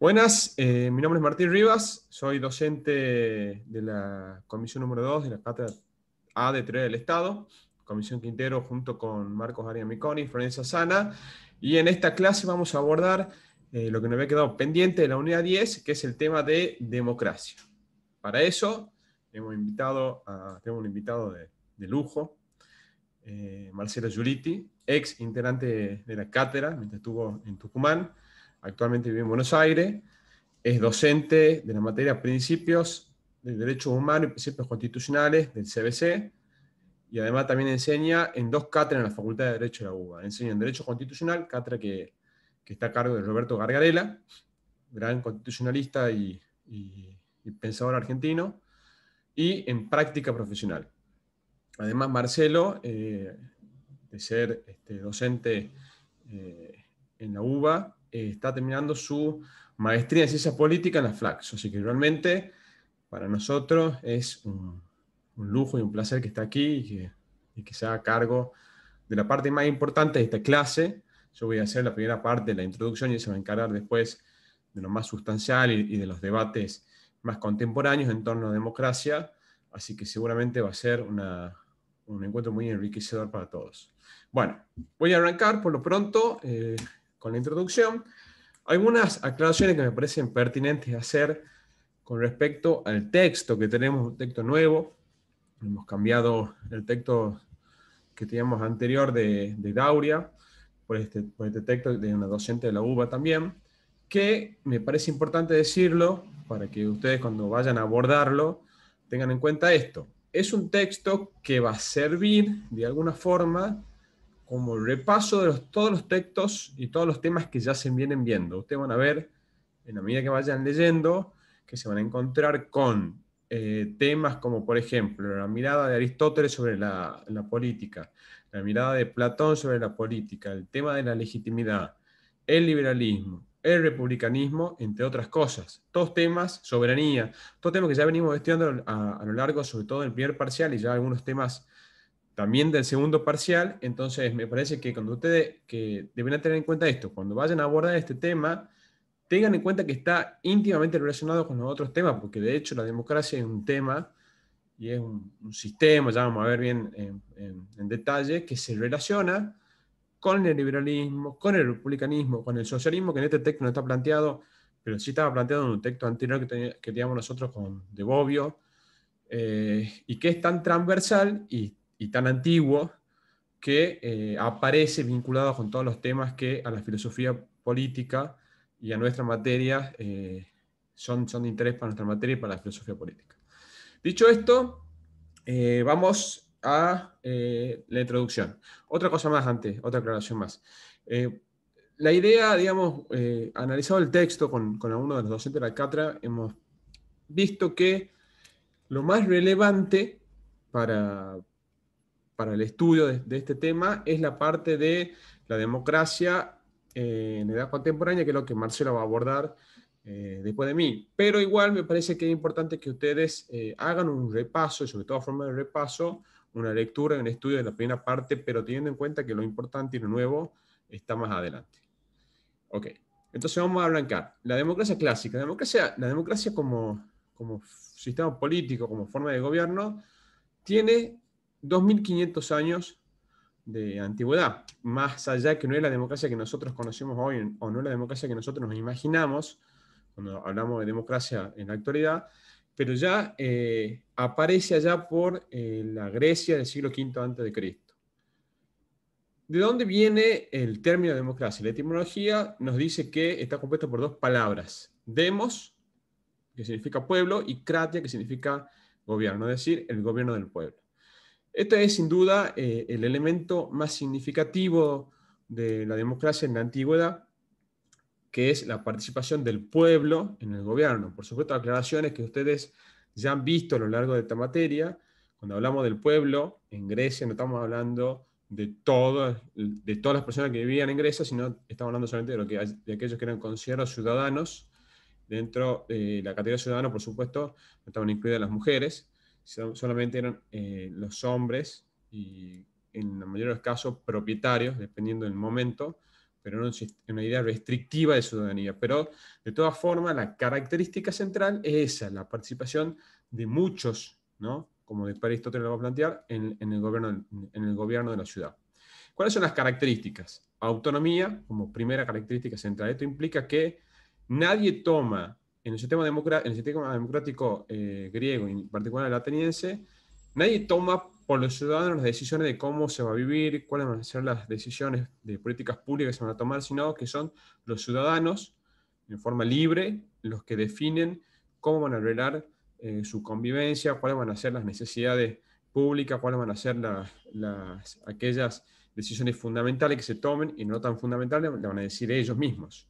Buenas, mi nombre es Martín Rivas, soy docente de la comisión número 2 de la Cátedra A de Teoría del Estado, comisión que integro junto con Marcos Arias Miconi y Florencia Sana, y en esta clase vamos a abordar lo que nos había quedado pendiente de la unidad 10, que es el tema de democracia. Para eso tenemos un invitado de lujo, Marcelo Giulitti, ex integrante de la cátedra mientras estuvo en Tucumán, actualmente vive en Buenos Aires, es docente de la materia Principios de Derechos Humanos y Principios Constitucionales del CBC, y además también enseña en dos cátedras en la Facultad de Derecho de la UBA. Enseña en Derecho Constitucional, cátedra que está a cargo de Roberto Gargarella, gran constitucionalista y pensador argentino, y en Práctica Profesional. Además, Marcelo, de ser docente en la UBA, está terminando su maestría en Ciencias Políticas en la Flaxo. Así que realmente para nosotros es un lujo y un placer que esté aquí y que se haga cargo de la parte más importante de esta clase. Yo voy a hacer la primera parte de la introducción y se va a encargar después de lo más sustancial y de los debates más contemporáneos en torno a democracia. Así que seguramente va a ser un encuentro muy enriquecedor para todos. Bueno, voy a arrancar por lo pronto con la introducción. Algunas aclaraciones que me parecen pertinentes hacer con respecto al texto que tenemos, un texto nuevo. Hemos cambiado el texto que teníamos anterior de Dauria por este texto de una docente de la UBA también, que me parece importante decirlo para que ustedes cuando vayan a abordarlo tengan en cuenta esto. Es un texto que va a servir de alguna forma como repaso de todos los textos y todos los temas que ya se vienen viendo. Ustedes van a ver, en la medida que vayan leyendo, que se van a encontrar con temas como, por ejemplo, la mirada de Aristóteles sobre la política, la mirada de Platón sobre la política, el tema de la legitimidad, el liberalismo, el republicanismo, entre otras cosas. Todos temas, soberanía, todos temas que ya venimos estudiando a lo largo, sobre todo del primer parcial, y ya algunos temas también del segundo parcial. Entonces me parece que cuando ustedes que deben tener en cuenta esto, cuando vayan a abordar este tema, tengan en cuenta que está íntimamente relacionado con los otros temas, porque de hecho la democracia es un tema y es un sistema, ya vamos a ver bien en detalle, que se relaciona con el liberalismo, con el republicanismo, con el socialismo, que en este texto no está planteado, pero sí estaba planteado en un texto anterior que teníamos nosotros con De Bobbio, y que es tan transversal y tan antiguo que aparece vinculado con todos los temas que a la filosofía política y a nuestra materia son de interés para nuestra materia y para la filosofía política. Dicho esto, vamos a la introducción. Otra cosa más antes, otra aclaración más. La idea, digamos, analizado el texto con algunos de los docentes de la cátedra, hemos visto que lo más relevante para, para el estudio de este tema es la parte de la democracia en edad contemporánea, que es lo que Marcelo va a abordar después de mí. Pero igual me parece que es importante que ustedes hagan un repaso, y sobre todo a forma de repaso, una lectura, un estudio de la primera parte, pero teniendo en cuenta que lo importante y lo nuevo está más adelante. Ok, entonces vamos a arrancar. La democracia clásica. La democracia como sistema político, como forma de gobierno, tiene 2500 años de antigüedad, más allá que no es la democracia que nosotros conocemos hoy, o no es la democracia que nosotros nos imaginamos cuando hablamos de democracia en la actualidad, pero ya aparece allá por la Grecia del siglo V antes de Cristo. ¿De dónde viene el término democracia? La etimología nos dice que está compuesto por dos palabras: demos, que significa pueblo, y kratia, que significa gobierno, es decir, el gobierno del pueblo. Este es sin duda el elemento más significativo de la democracia en la antigüedad, que es la participación del pueblo en el gobierno. Por supuesto, aclaraciones que ustedes ya han visto a lo largo de esta materia. Cuando hablamos del pueblo, en Grecia no estamos hablando de todas las personas que vivían en Grecia, sino estamos hablando solamente de aquellos que eran considerados ciudadanos. Dentro de la categoría de ciudadanos, por supuesto, no estaban incluidas las mujeres, solamente eran los hombres y en la mayoría de los casos propietarios, dependiendo del momento, pero no una idea restrictiva de ciudadanía. Pero, de todas formas, la característica central es esa, la participación de muchos, ¿no? Como después Aristóteles lo va a plantear, en el gobierno de la ciudad. ¿Cuáles son las características? Autonomía, como primera característica central. Esto implica que nadie toma, en el sistema democrático griego, y en particular el ateniense, nadie toma por los ciudadanos las decisiones de cómo se va a vivir, cuáles van a ser las decisiones de políticas públicas que se van a tomar, sino que son los ciudadanos, en forma libre, los que definen cómo van a arreglar su convivencia, cuáles van a ser las necesidades públicas, cuáles van a ser aquellas decisiones fundamentales que se tomen, y no tan fundamentales, le van a decir ellos mismos.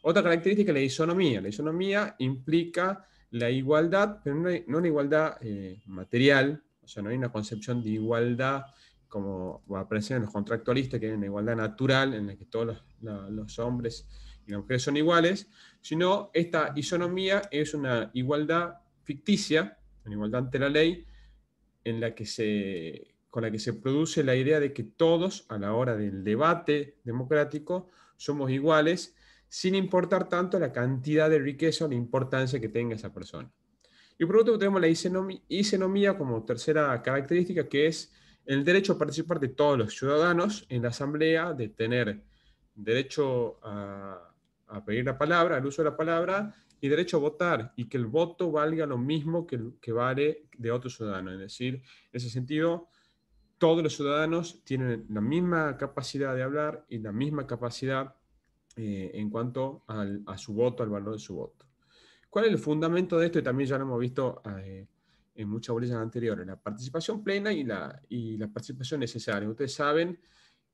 Otra característica es la isonomía. La isonomía implica la igualdad, pero no una igualdad material, o sea, no hay una concepción de igualdad como aparece en los contractualistas, que hay una igualdad natural en la que todos los hombres y las mujeres son iguales, sino esta isonomía es una igualdad ficticia, una igualdad ante la ley, con la que se produce la idea de que todos, a la hora del debate democrático, somos iguales, sin importar tanto la cantidad de riqueza o la importancia que tenga esa persona. Y por último tenemos la isenomía como tercera característica, que es el derecho a participar de todos los ciudadanos en la asamblea, de tener derecho a pedir la palabra, al uso de la palabra, y derecho a votar, y que el voto valga lo mismo que vale de otro ciudadano. Es decir, en ese sentido, todos los ciudadanos tienen la misma capacidad de hablar y la misma capacidad en cuanto a su voto, al valor de su voto. ¿Cuál es el fundamento de esto? Y también ya lo hemos visto en muchas bolillas anteriores, la participación plena y la participación necesaria. Ustedes saben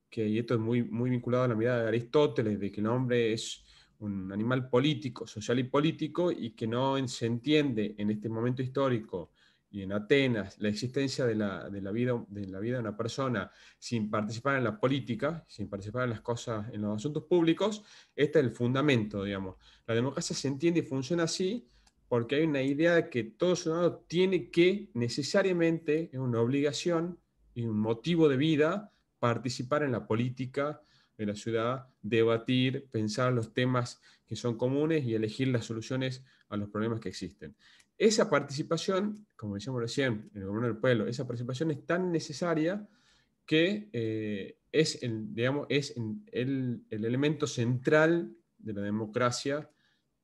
que, y esto es muy, muy vinculado a la mirada de Aristóteles, de que el hombre es un animal político, social y político, y que no se entiende en este momento histórico y en Atenas la existencia de la vida de una persona sin participar en la política, sin participar en las cosas, en los asuntos públicos. Este es el fundamento, digamos. La democracia se entiende y funciona así porque hay una idea de que todo ciudadano tiene que necesariamente, es una obligación y un motivo de vida, participar en la política de la ciudad, debatir, pensar los temas que son comunes y elegir las soluciones a los problemas que existen. Esa participación, como decíamos recién, en el gobierno del pueblo, esa participación es tan necesaria que es el elemento central de la democracia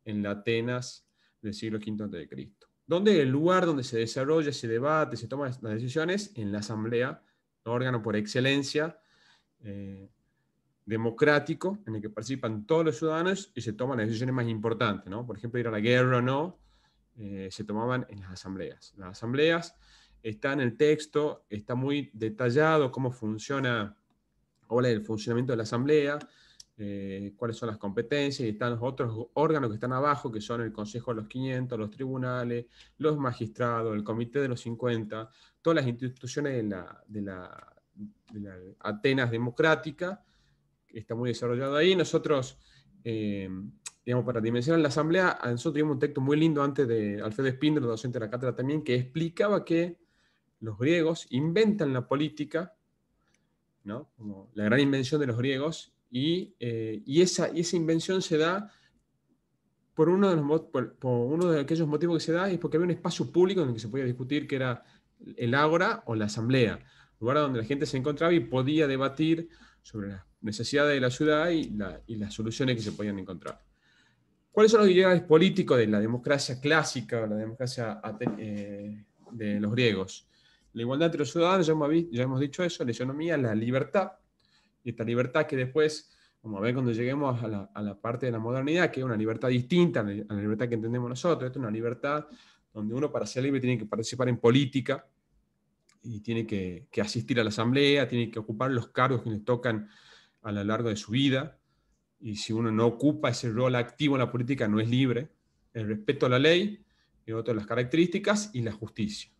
en la Atenas del siglo V a.C. ¿Dónde es el lugar donde se desarrolla, se debate, se toman las decisiones? En la asamblea, órgano por excelencia democrático, en el que participan todos los ciudadanos y se toman las decisiones más importantes, ¿no? Por ejemplo, ir a la guerra o no, se tomaban en las asambleas. Las asambleas están en el texto, está muy detallado cómo funciona, ahora el funcionamiento de la asamblea, cuáles son las competencias, y están los otros órganos que están abajo, que son el Consejo de los 500, los tribunales, los magistrados, el Comité de los 50, todas las instituciones de la Atenas democrática, que está muy desarrollado ahí. Nosotros, digamos, para dimensionar la asamblea, nosotros tuvimos un texto muy lindo antes de Alfredo Espíndola, docente de la cátedra también, que explicaba que los griegos inventan la política, ¿no? Como la gran invención de los griegos, y esa invención se da por uno de aquellos motivos que se da, es porque había un espacio público en el que se podía discutir, que era el ágora o la asamblea, lugar donde la gente se encontraba y podía debatir sobre las necesidades de la ciudad y las soluciones que se podían encontrar. ¿Cuáles son los ideales políticos de la democracia clásica o la democracia de los griegos? La igualdad entre los ciudadanos, ya hemos dicho eso, la isonomía, la libertad, y esta libertad que después, vamos a ver cuando lleguemos a la parte de la modernidad, que es una libertad distinta a la libertad que entendemos nosotros. Esta es una libertad donde uno, para ser libre, tiene que participar en política y tiene que asistir a la asamblea, tiene que ocupar los cargos que le tocan a lo largo de su vida, y si uno no ocupa ese rol activo en la política, no es libre. El respeto a la ley es otra de las características, y la justicia.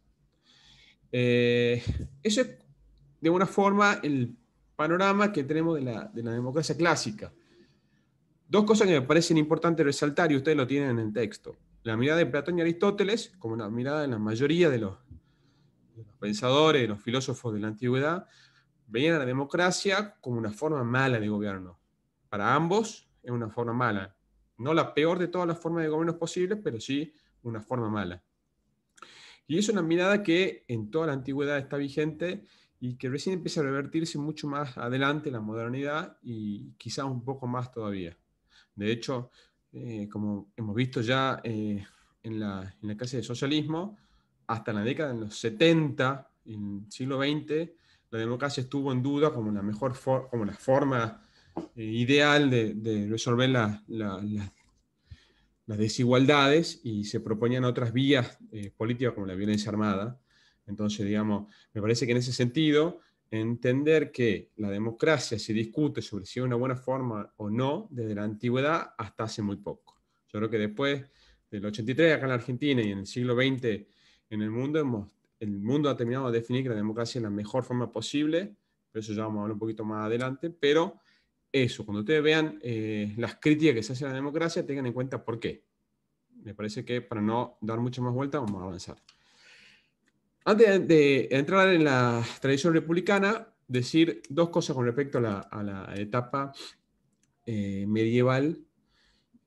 Eso es, de una forma, el panorama que tenemos de la democracia clásica. Dos cosas que me parecen importantes resaltar, y ustedes lo tienen en el texto. La mirada de Platón y Aristóteles, como una mirada de la mayoría de los pensadores, de los filósofos de la antigüedad, veían a la democracia como una forma mala de gobierno. para ambos es una forma mala. No la peor de todas las formas de gobierno posibles, pero sí una forma mala. Y es una mirada que en toda la antigüedad está vigente y que recién empieza a revertirse mucho más adelante en la modernidad y quizás un poco más todavía. De hecho, como hemos visto ya en la clase de socialismo, hasta la década de los 70, en el siglo XX, la democracia estuvo en duda como la mejor como la forma ideal de resolver las desigualdades y se proponían otras vías políticas como la violencia armada. Entonces, digamos, me parece que en ese sentido, entender que la democracia se discute sobre si es una buena forma o no desde la antigüedad hasta hace muy poco. Yo creo que después del 83 acá en la Argentina y en el siglo XX en el mundo, el mundo ha terminado de definir que la democracia es la mejor forma posible, pero eso ya vamos a hablar un poquito más adelante, pero eso, cuando ustedes vean las críticas que se hacen a la democracia, tengan en cuenta por qué. Me parece que para no dar mucha más vuelta, vamos a avanzar. Antes de entrar en la tradición republicana, decir dos cosas con respecto a la etapa medieval.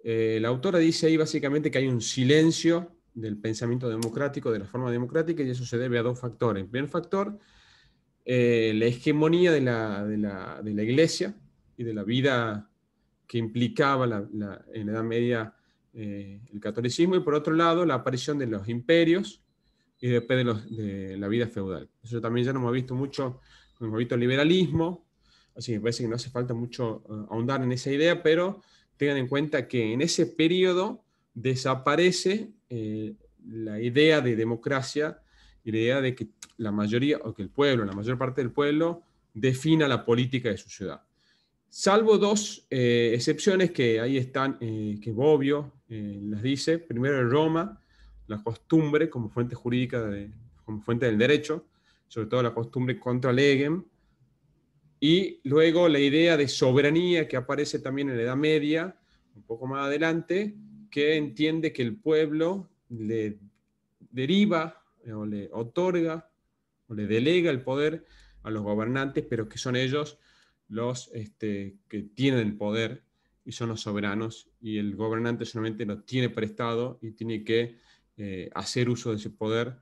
La autora dice ahí básicamente que hay un silencio del pensamiento democrático, de la forma democrática, y eso se debe a dos factores. El primer factor, la hegemonía de la iglesia y de la vida que implicaba en la Edad Media el catolicismo, y por otro lado la aparición de los imperios y después de la vida feudal. Eso también ya no hemos visto mucho, hemos visto el liberalismo, así que me parece que no hace falta mucho ahondar en esa idea, pero tengan en cuenta que en ese periodo desaparece la idea de democracia y la idea de que la mayoría, o que el pueblo, la mayor parte del pueblo, defina la política de su ciudad. Salvo dos excepciones que ahí están, que Bobbio las dice. Primero en Roma, la costumbre como fuente jurídica, como fuente del derecho, sobre todo la costumbre contra legem, y luego la idea de soberanía que aparece también en la Edad Media, un poco más adelante, que entiende que el pueblo le deriva o le otorga o le delega el poder a los gobernantes, pero que son ellos los que tienen el poder y son los soberanos, y el gobernante solamente lo tiene prestado y tiene que hacer uso de ese poder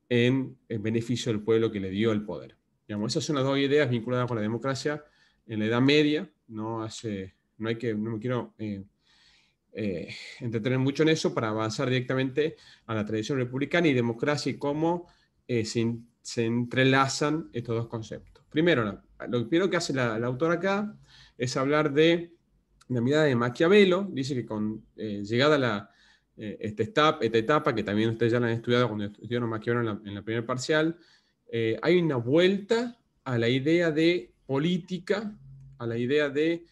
en beneficio del pueblo que le dio el poder. Digamos, esas son las dos ideas vinculadas con la democracia en la Edad Media. No me quiero entretener mucho en eso para avanzar directamente a la tradición republicana y democracia y cómo se entrelazan estos dos conceptos. Primero, lo primero que hace la autora acá es hablar de la mirada de Maquiavelo. Dice que con llegada a esta etapa, que también ustedes ya la han estudiado cuando estudiaron Maquiavelo en la primera parcial, hay una vuelta a la idea de política, a la idea de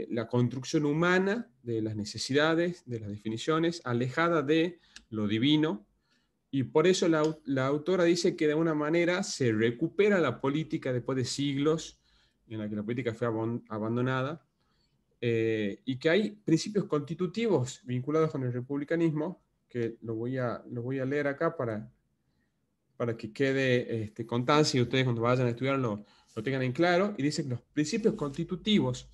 la construcción humana, de las necesidades, de las definiciones, alejada de lo divino, y por eso la autora dice que de alguna manera se recupera la política después de siglos en la que la política fue abandonada, y que hay principios constitutivos vinculados con el republicanismo, que lo voy a leer acá para que quede constancia y ustedes cuando vayan a estudiar lo tengan en claro. Y dice que los principios constitutivos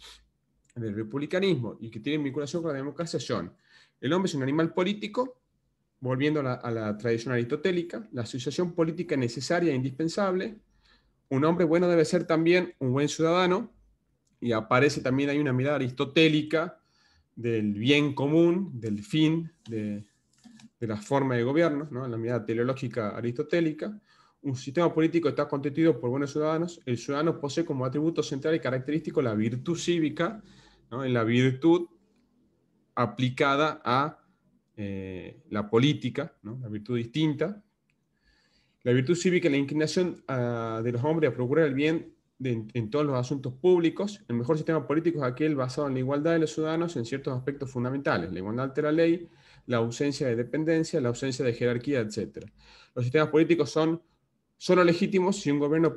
del republicanismo y que tienen vinculación con la democracia son: el hombre es un animal político, volviendo a la tradición aristotélica; la asociación política necesaria e indispensable; un hombre bueno debe ser también un buen ciudadano, y aparece también ahí una mirada aristotélica del bien común, del fin de la forma de gobierno, ¿no? La mirada teleológica aristotélica. Un sistema político está constituido por buenos ciudadanos. El ciudadano posee como atributo central y característico la virtud cívica, ¿no? En la virtud aplicada a la política, ¿no? La virtud distinta. La virtud cívica es la inclinación de los hombres a procurar el bien en todos los asuntos públicos. El mejor sistema político es aquel basado en la igualdad de los ciudadanos en ciertos aspectos fundamentales: la igualdad ante la ley, la ausencia de dependencia, la ausencia de jerarquía, etc. Los sistemas políticos son solo legítimos si un gobierno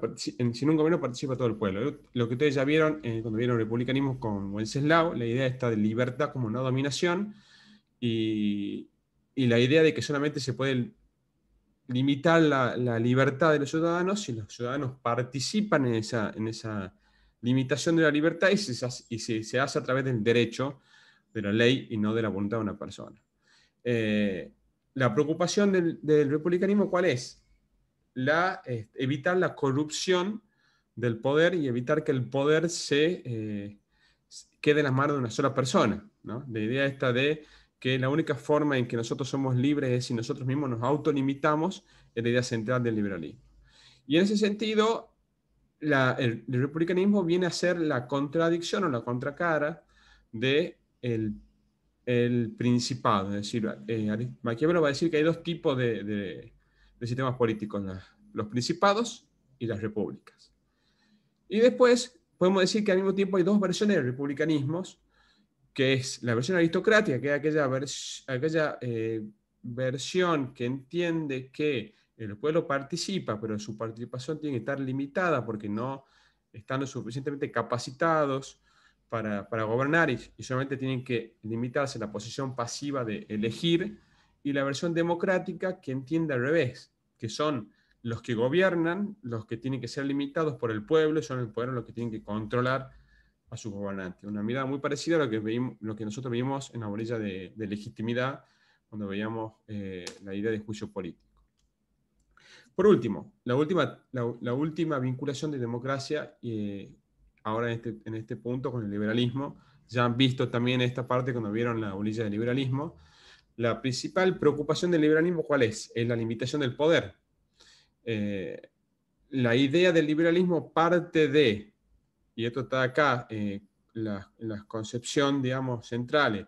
participa todo el pueblo. Lo que ustedes ya vieron cuando vieron el republicanismo con Wenceslao, la idea está de libertad como no dominación, y la idea de que solamente se puede limitar la libertad de los ciudadanos si los ciudadanos participan en esa limitación de la libertad y se hace a través del derecho, de la ley y no de la voluntad de una persona. La preocupación del republicanismo, ¿cuál es? Evitar la corrupción del poder y evitar que el poder quede en las manos de una sola persona, ¿no? La idea esta de que la única forma en que nosotros somos libres es si nosotros mismos nos autolimitamos, es la idea central del liberalismo. Y en ese sentido, el republicanismo viene a ser la contradicción o la contracara de el principado. Es decir, Maquiavelo va a decir que hay dos tipos de sistemas políticos, los principados y las repúblicas. Y después podemos decir que al mismo tiempo hay dos versiones de republicanismos, que es la versión aristocrática, que es aquella versión que entiende que el pueblo participa, pero su participación tiene que estar limitada porque no están lo suficientemente capacitados para gobernar y solamente tienen que limitarse a la posición pasiva de elegir, y la versión democrática que entiende al revés, que son los que gobiernan, los que tienen que ser limitados por el pueblo, y son el pueblo los que tienen que controlar a sus gobernantes. Una mirada muy parecida a lo que nosotros vimos en la orilla de legitimidad, cuando veíamos la idea de juicio político. Por último, la última vinculación de democracia, ahora en este punto con el liberalismo, ya han visto también esta parte cuando vieron la orilla del liberalismo. La principal preocupación del liberalismo, ¿cuál es? Es la limitación del poder. La idea del liberalismo parte de, y esto está acá, la concepción, digamos, centrales,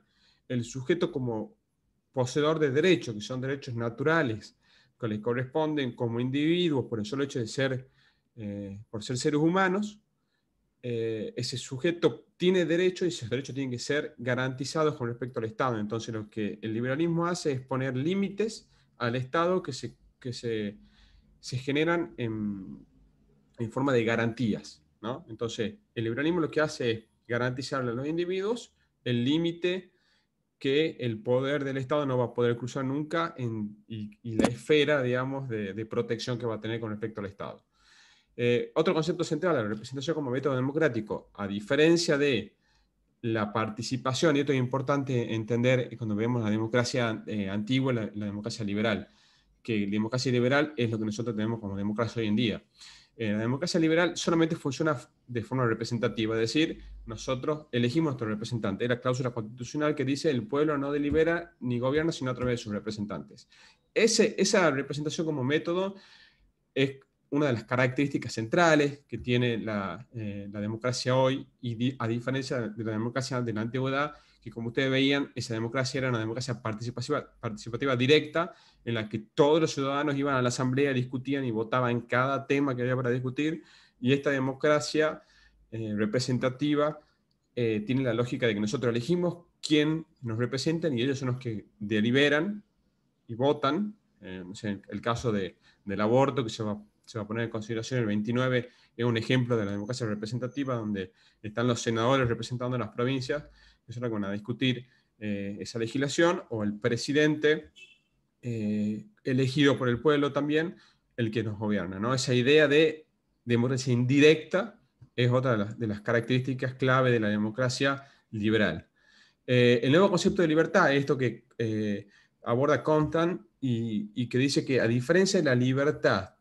el sujeto como poseedor de derechos, que son derechos naturales, que le corresponden como individuos por el solo hecho de ser, por ser seres humanos. Ese sujeto tiene derechos y esos derechos tienen que ser garantizados con respecto al Estado. Entonces lo que el liberalismo hace es poner límites al Estado que se generan en forma de garantías, ¿no? Entonces el liberalismo lo que hace es garantizarle a los individuos el límite que el poder del Estado no va a poder cruzar nunca y la esfera, digamos, de protección que va a tener con respecto al Estado. Otro concepto central, la representación como método democrático, a diferencia de la participación, y esto es importante entender cuando vemos la democracia antigua, la democracia liberal, que la democracia liberal es lo que nosotros tenemos como democracia hoy en día. La democracia liberal solamente funciona de forma representativa, es decir, nosotros elegimos a nuestro representante. Es la cláusula constitucional que dice el pueblo no delibera ni gobierna sino a través de sus representantes. Esa representación como método es una de las características centrales que tiene la democracia hoy, y a diferencia de la democracia de la antigüedad, que como ustedes veían, esa democracia era una democracia participativa directa, en la que todos los ciudadanos iban a la asamblea, discutían y votaban cada tema que había para discutir, y esta democracia representativa tiene la lógica de que nosotros elegimos quién nos representa y ellos son los que deliberan y votan. No sé, el caso del aborto, que se va a poner en consideración el 29, es un ejemplo de la democracia representativa, donde están los senadores representando a las provincias, que son los que van a discutir esa legislación, o el presidente elegido por el pueblo también, el que nos gobierna, ¿no? Esa idea de democracia indirecta es otra de las características clave de la democracia liberal. El nuevo concepto de libertad es esto que aborda Comtan y que dice que, a diferencia de la libertad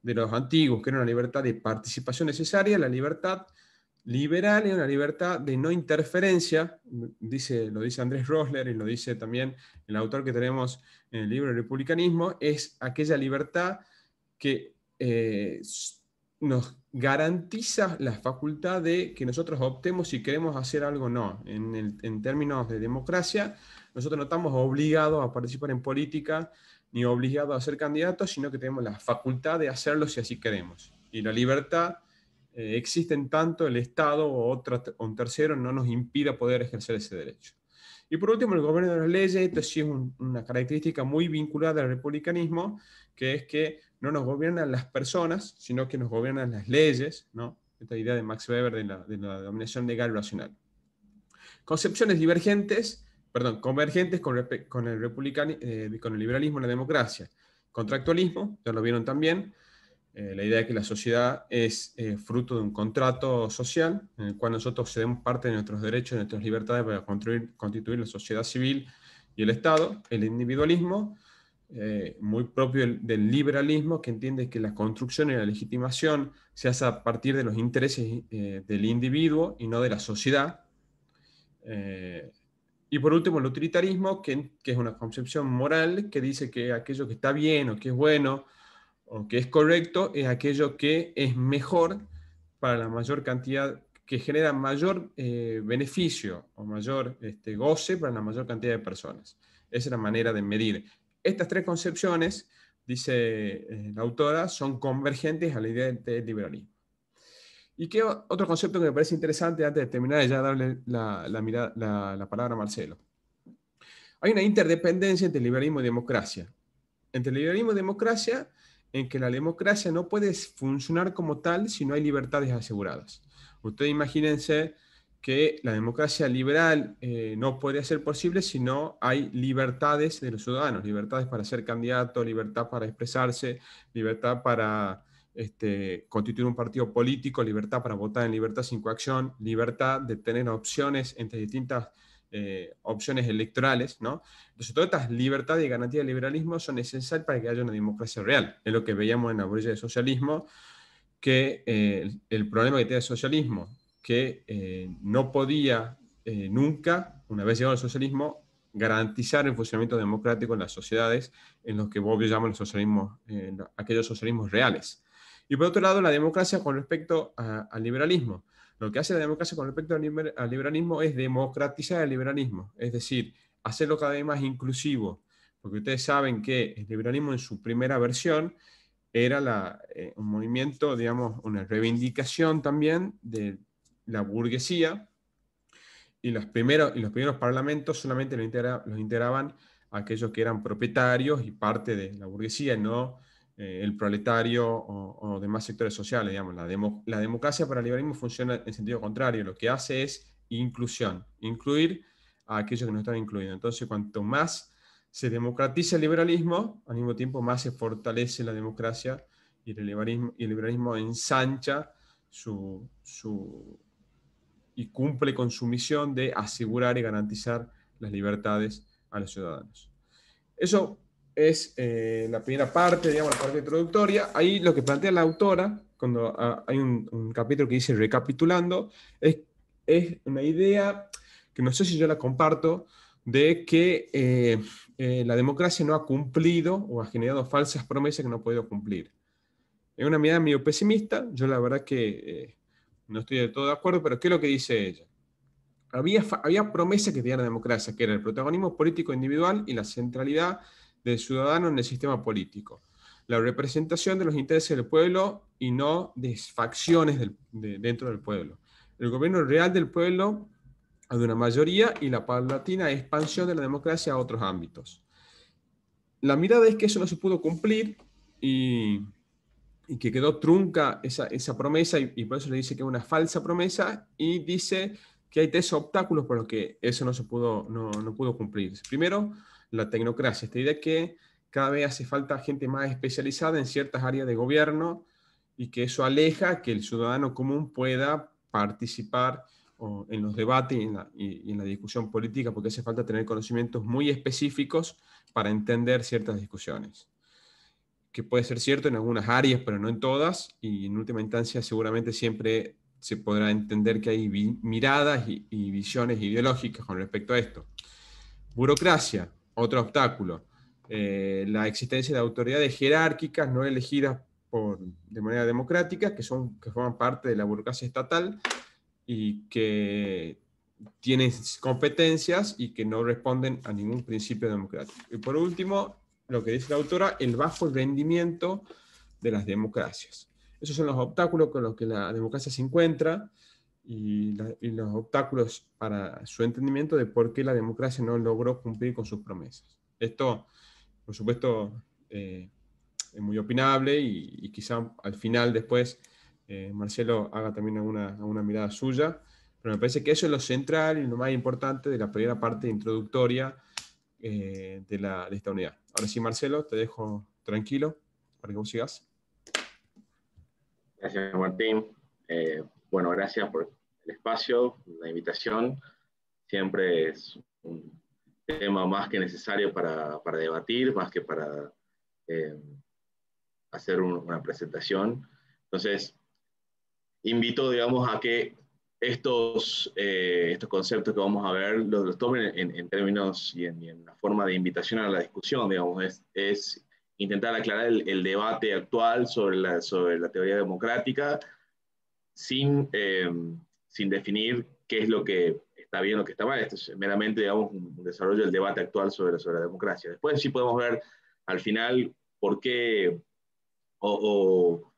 de los antiguos, que era una libertad de participación necesaria, la libertad liberal es una libertad de no interferencia, lo dice Andrés Rosler y lo dice también el autor que tenemos en el libro El Republicanismo, es aquella libertad que nos garantiza la facultad de que nosotros optemos si queremos hacer algo o no. En términos de democracia, nosotros no estamos obligados a participar en política ni obligados a ser candidatos, sino que tenemos la facultad de hacerlo si así queremos. Y la libertad existe en tanto el Estado o un tercero no nos impida poder ejercer ese derecho. Y por último, el gobierno de las leyes. Esto sí es una característica muy vinculada al republicanismo, que es que no nos gobiernan las personas, sino que nos gobiernan las leyes, ¿no? Esta idea de Max Weber de la dominación legal racional. Concepciones convergentes con el liberalismo y la democracia. Contractualismo, ya lo vieron también, La idea de que la sociedad es fruto de un contrato social en el cual nosotros cedemos parte de nuestros derechos y nuestras libertades para constituir la sociedad civil y el Estado. El individualismo, muy propio del liberalismo, que entiende que la construcción y la legitimación se hace a partir de los intereses del individuo y no de la sociedad. Y por último, el utilitarismo, que es una concepción moral que dice que aquello que está bien o que es bueno o que es correcto es aquello que es mejor para la mayor cantidad, que genera mayor beneficio o mayor goce para la mayor cantidad de personas. Esa es la manera de medir. Estas tres concepciones, dice la autora, son convergentes a la idea del liberalismo. ¿Y qué otro concepto que me parece interesante antes de terminar y ya darle la palabra a Marcelo? Hay una interdependencia entre liberalismo y democracia. Entre liberalismo y democracia, en que la democracia no puede funcionar como tal si no hay libertades aseguradas. Ustedes imagínense que la democracia liberal no puede ser posible si no hay libertades de los ciudadanos, libertades para ser candidato, libertad para expresarse, libertad para constituir un partido político, libertad para votar en libertad sin coacción, libertad de tener opciones entre distintas opciones electorales, ¿no? Entonces, todas estas libertades y garantías del liberalismo son esenciales para que haya una democracia real. Es lo que veíamos en la orilla del socialismo, que el problema que tiene el socialismo, que no podía nunca, una vez llegado al socialismo, garantizar el funcionamiento democrático en las sociedades en los que Bobbio llama los socialismos, aquellos socialismos reales. Y por otro lado, la democracia con respecto al liberalismo. Lo que hace la democracia con respecto al liberalismo es democratizar el liberalismo, es decir, hacerlo cada vez más inclusivo, porque ustedes saben que el liberalismo en su primera versión era un movimiento, digamos, una reivindicación también de la burguesía, y los primeros parlamentos solamente los integraban aquellos que eran propietarios y parte de la burguesía, no el proletario o demás sectores sociales. Digamos. La democracia para el liberalismo funciona en sentido contrario, lo que hace es inclusión, incluir a aquellos que no están incluidos. Entonces, cuanto más se democratiza el liberalismo, al mismo tiempo más se fortalece la democracia y el liberalismo ensancha y cumple con su misión de asegurar y garantizar las libertades a los ciudadanos. Eso es la primera parte, digamos, la parte introductoria. Ahí lo que plantea la autora, cuando hay un capítulo que dice recapitulando, es una idea que no sé si yo la comparto, de que la democracia no ha cumplido o ha generado falsas promesas que no ha podido cumplir. Es una mirada medio pesimista, yo la verdad que no estoy del todo de acuerdo, pero ¿qué es lo que dice ella? Había promesas que tenía la democracia, que era el protagonismo político individual y la centralidad del ciudadano en el sistema político. La representación de los intereses del pueblo y no de facciones dentro del pueblo. El gobierno real del pueblo de una mayoría y la paulatina expansión de la democracia a otros ámbitos. La mirada es que eso no se pudo cumplir y que quedó trunca esa promesa y por eso le dice que es una falsa promesa y dice que hay tres obstáculos por los que eso no pudo cumplirse. Primero, la tecnocracia, esta idea que cada vez hace falta gente más especializada en ciertas áreas de gobierno y que eso aleja que el ciudadano común pueda participar en los debates y en la discusión política, porque hace falta tener conocimientos muy específicos para entender ciertas discusiones, que puede ser cierto en algunas áreas, pero no en todas, y en última instancia seguramente siempre se podrá entender que hay miradas y visiones ideológicas con respecto a esto. Burocracia, otro obstáculo. La existencia de autoridades jerárquicas no elegidas de manera democrática, que forman parte de la burocracia estatal y que tienen competencias y que no responden a ningún principio democrático. Y por último, lo que dice la autora, el bajo rendimiento de las democracias. Esos son los obstáculos con los que la democracia se encuentra y los obstáculos para su entendimiento de por qué la democracia no logró cumplir con sus promesas. Esto, por supuesto, es muy opinable y quizá al final después Marcelo haga también alguna mirada suya, pero me parece que eso es lo central y lo más importante de la primera parte introductoria de esta unidad. Ahora sí, Marcelo, te dejo tranquilo para que vos sigas. Gracias, Martín. Bueno, gracias por el espacio, la invitación. Siempre es un tema más que necesario para debatir, más que para eh, hacer una presentación. Entonces, invito, digamos, a que estos conceptos que vamos a ver los tomen en términos y en la forma de invitación a la discusión, digamos, es intentar aclarar el debate actual sobre la teoría democrática sin definir qué es lo que está bien o qué está mal. Esto es meramente, digamos, un desarrollo del debate actual sobre la democracia. Después sí podemos ver al final por qué o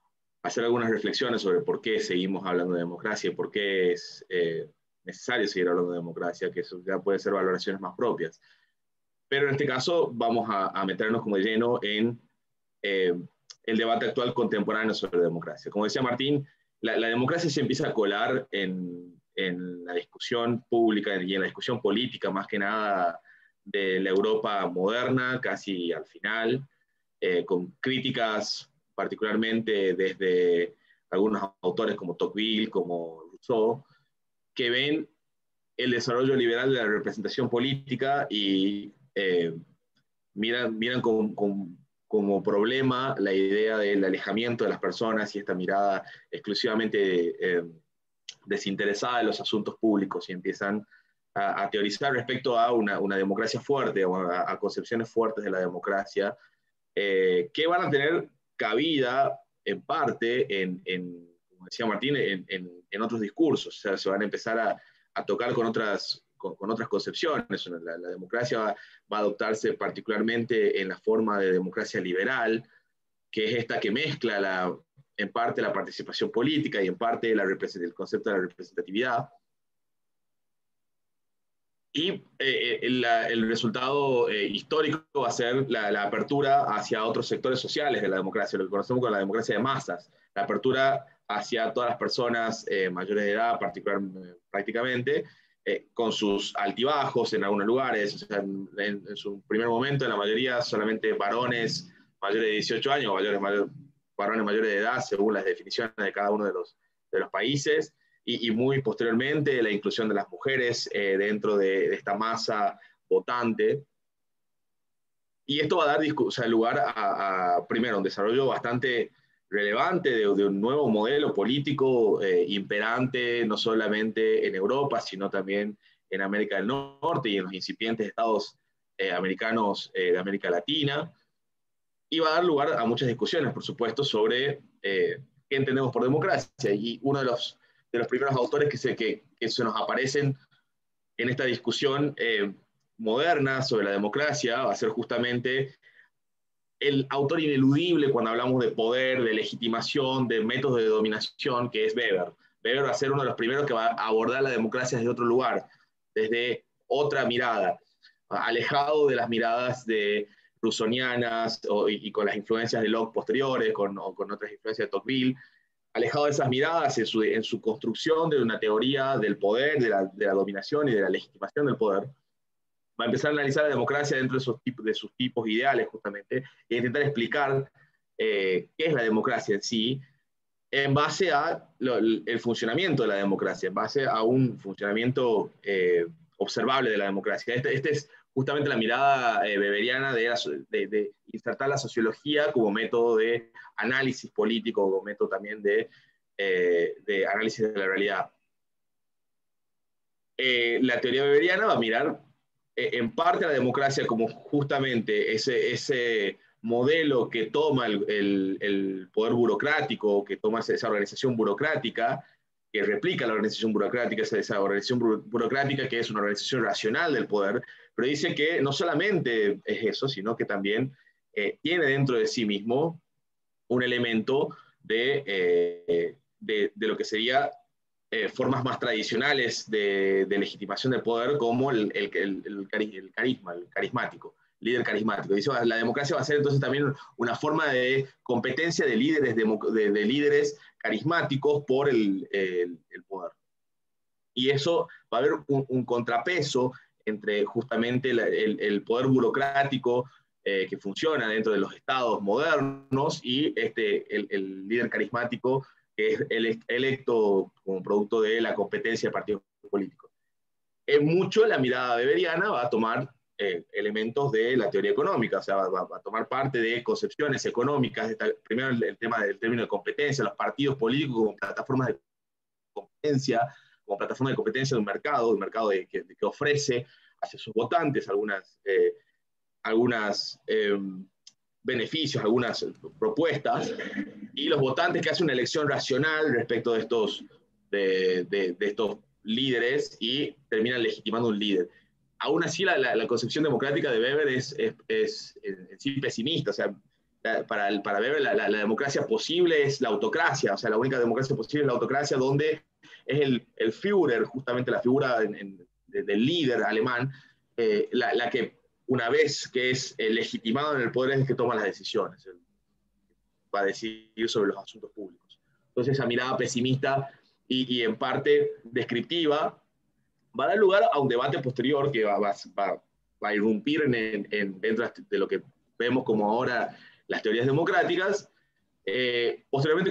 hacer algunas reflexiones sobre por qué seguimos hablando de democracia y por qué es necesario seguir hablando de democracia, que eso ya puede ser valoraciones más propias. Pero en este caso vamos a meternos como de lleno en eh, el debate actual contemporáneo sobre democracia. Como decía Martín, la democracia se empieza a colar en la discusión pública y en la discusión política, más que nada de la Europa moderna, casi al final, con críticas particularmente desde algunos autores como Tocqueville, como Rousseau, que ven el desarrollo liberal de la representación política y miran como problema la idea del alejamiento de las personas y esta mirada exclusivamente desinteresada de los asuntos públicos y empiezan a teorizar respecto a una democracia fuerte, a concepciones fuertes de la democracia, que van a tener cabida en parte como decía Martín, en otros discursos. O sea, se van a empezar a tocar con otras concepciones. La democracia va a adoptarse particularmente en la forma de democracia liberal, que es esta que mezcla en parte la participación política y en parte el concepto de la representatividad. Y el resultado histórico va a ser la apertura hacia otros sectores sociales de la democracia, lo que conocemos como la democracia de masas, la apertura hacia todas las personas mayores de edad, prácticamente, con sus altibajos en algunos lugares, o sea, en su primer momento, en la mayoría, solamente varones mayores de 18 años, varones mayores de edad, según las definiciones de cada uno de los países, y muy posteriormente la inclusión de las mujeres dentro de esta masa votante. Y esto va a dar lugar primero, un desarrollo bastante relevante de un nuevo modelo político imperante, no solamente en Europa, sino también en América del Norte y en los incipientes estados americanos de América Latina. Y va a dar lugar a muchas discusiones, por supuesto, sobre qué entendemos por democracia. Y uno de los primeros autores que se nos aparecen en esta discusión moderna sobre la democracia va a ser justamente el autor ineludible cuando hablamos de poder, de legitimación, de métodos de dominación, que es Weber. Weber va a ser uno de los primeros que va a abordar la democracia desde otro lugar, desde otra mirada, alejado de las miradas de rusonianas y con las influencias de Locke posteriores, con otras influencias de Tocqueville, alejado de esas miradas en su construcción de una teoría del poder, de la dominación y de la legitimación del poder. Va a empezar a analizar la democracia dentro de sus tipos ideales, justamente, e intentar explicar qué es la democracia en sí, en base a el funcionamiento de la democracia, en base a un funcionamiento observable de la democracia. Este es justamente la mirada weberiana de insertar la sociología como método de análisis político, como método también de análisis de la realidad. La teoría weberiana va a mirar en parte la democracia como justamente ese modelo que toma el poder burocrático, que toma esa organización burocrática, que replica la organización burocrática, esa organización burocrática que es una organización racional del poder, pero dice que no solamente es eso, sino que también tiene dentro de sí mismo un elemento de lo que sería formas más tradicionales de legitimación del poder, como el carisma, el carismático, líder carismático. Dice, la democracia va a ser entonces también una forma de competencia de líderes, de líderes carismáticos por el poder. Y eso va a haber un contrapeso entre justamente el poder burocrático que funciona dentro de los estados modernos y el líder carismático que es electo como producto de la competencia de partidos políticos. En mucho la mirada weberiana va a tomar elementos de la teoría económica, o sea, va a tomar parte de concepciones económicas, primero el tema del término de competencia, los partidos políticos como plataformas de competencia, como plataforma de competencia de un mercado que ofrece hacia sus votantes algunas beneficios, algunas propuestas, y los votantes que hacen una elección racional respecto de estos líderes y terminan legitimando un líder. Aún así, la concepción democrática de Weber es en sí pesimista. O sea, para Weber la democracia posible es la autocracia. O sea, la única democracia posible es la autocracia, donde es el Führer, justamente la figura del líder alemán, la que una vez que es legitimado en el poder es el que toma las decisiones, va a decidir sobre los asuntos públicos. Entonces, esa mirada pesimista y en parte descriptiva va a dar lugar a un debate posterior que va a irrumpir dentro de lo que vemos como ahora las teorías democráticas, posteriormente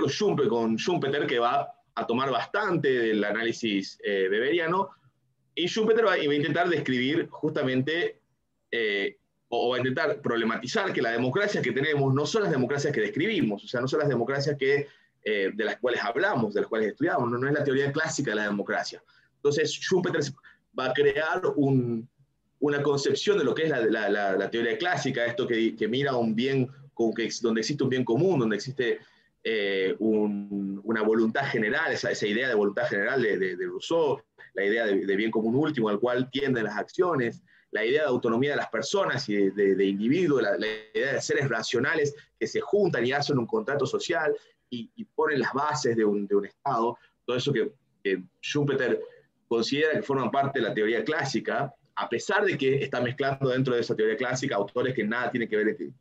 con Schumpeter, que va a tomar bastante del análisis weberiano, y Schumpeter va a intentar describir justamente, o va a intentar problematizar que la democracia que tenemos no son las democracias que describimos, o sea, no son las democracias de las cuales hablamos, de las cuales estudiamos, no es la teoría clásica de la democracia. Entonces, Schumpeter va a crear una concepción de lo que es la teoría clásica, esto que mira un bien, donde existe un bien común, donde existe una voluntad general, esa idea de voluntad general de Rousseau, la idea de bien común último al cual tienden las acciones, la idea de autonomía de las personas y de individuos, la idea de seres racionales que se juntan y hacen un contrato social y ponen las bases de un Estado, todo eso que Schumpeter considera que forman parte de la teoría clásica, a pesar de que está mezclando dentro de esa teoría clásica autores que nada tienen que ver entre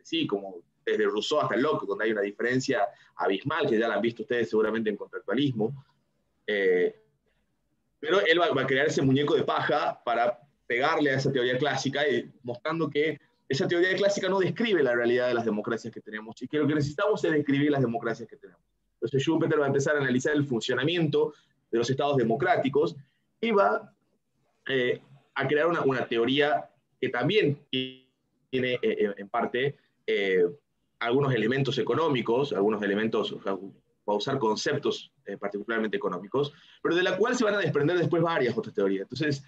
sí, como desde Rousseau hasta Locke, donde hay una diferencia abismal, que ya la han visto ustedes seguramente en contractualismo. Pero él va a crear ese muñeco de paja para pegarle a esa teoría clásica, y mostrando que esa teoría clásica no describe la realidad de las democracias que tenemos, y que lo que necesitamos es describir las democracias que tenemos. Entonces Schumpeter va a empezar a analizar el funcionamiento de los estados democráticos y va a crear una teoría que también tiene en parte algunos elementos económicos, algunos elementos, va a usar conceptos particularmente económicos, pero de la cual se van a desprender después varias otras teorías. Entonces,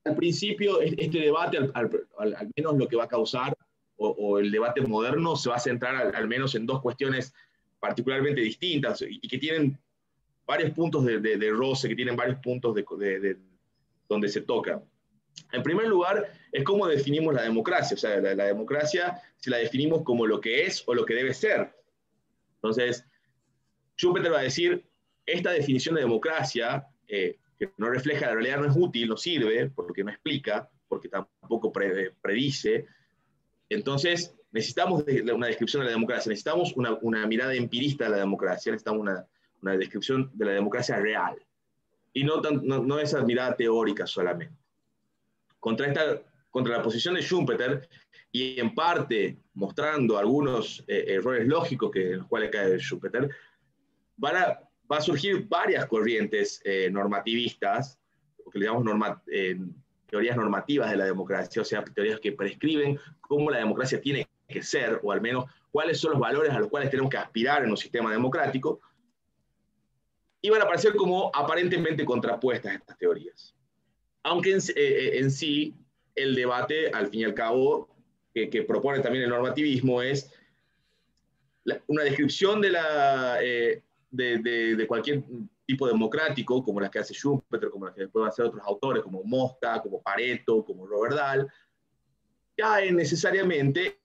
al principio, este debate, al menos lo que va a causar, o el debate moderno, se va a centrar al menos en dos cuestiones particularmente distintas y que tienen varios puntos de roce, que tienen varios puntos donde se toca. En primer lugar, es cómo definimos la democracia. O sea, la democracia, si la definimos como lo que es o lo que debe ser. Entonces, Schumpeter va a decir, esta definición de democracia, que no refleja la realidad, no es útil, no sirve, porque no explica, porque tampoco predice. Entonces, necesitamos una descripción de la democracia, necesitamos una mirada empirista de la democracia, necesitamos una descripción de la democracia real, y no esa mirada teórica solamente. Contra la posición de Schumpeter, y en parte mostrando algunos errores lógicos en los cuales cae Schumpeter, va a surgir varias corrientes normativistas, lo que le llamamos teorías normativas de la democracia, o sea, teorías que prescriben cómo la democracia tiene que ser, o al menos cuáles son los valores a los cuales tenemos que aspirar en un sistema democrático, y van a aparecer como aparentemente contrapuestas a estas teorías. Aunque en sí el debate, al fin y al cabo, que propone también el normativismo es una descripción de cualquier tipo democrático, como las que hace Schumpeter, como las que después van a hacer otros autores, como Mosca, como Pareto, como Robert Dahl, cae necesariamente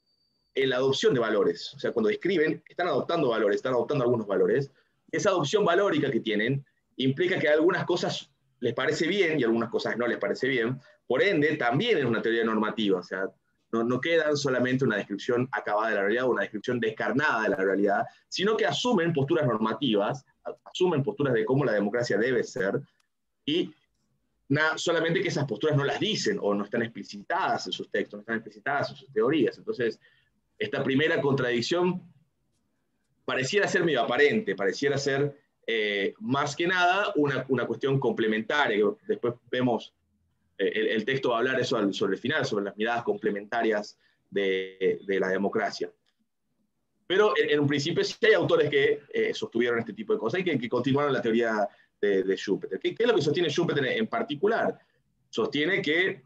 en la adopción de valores. O sea, cuando describen, están adoptando valores, están adoptando algunos valores. Esa adopción valórica que tienen implica que algunas cosas les parece bien y algunas cosas no les parece bien. Por ende, también es una teoría normativa. O sea, no quedan solamente una descripción acabada de la realidad o una descripción descarnada de la realidad, sino que asumen posturas normativas, asumen posturas de cómo la democracia debe ser, y solamente que esas posturas no las dicen o no están explicitadas en sus textos, no están explicitadas en sus teorías. Entonces, esta primera contradicción pareciera ser medio aparente, pareciera ser más que nada una cuestión complementaria, que después vemos, el texto va a hablar eso sobre el final, sobre las miradas complementarias de la democracia. Pero en un principio sí hay autores que sostuvieron este tipo de cosas y que continuaron la teoría de Schumpeter. ¿Qué es lo que sostiene Schumpeter en particular? Sostiene que,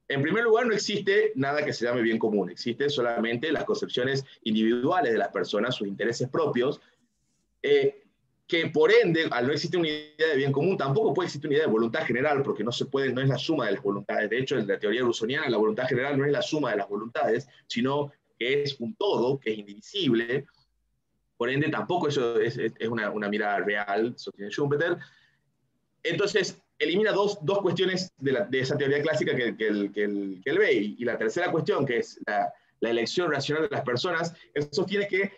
en primer lugar, no existe nada que se llame bien común, existen solamente las concepciones individuales de las personas, sus intereses propios, que por ende, al no existir una idea de bien común, tampoco puede existir una idea de voluntad general, porque no es la suma de las voluntades. De hecho, en la teoría rusoniana, la voluntad general no es la suma de las voluntades, sino que es un todo, que es indivisible. Por ende, tampoco eso es una mirada real, sostiene Schumpeter. Entonces, elimina dos cuestiones de esa teoría clásica que él ve. Y la tercera cuestión, que es la elección racional de las personas, él sostiene que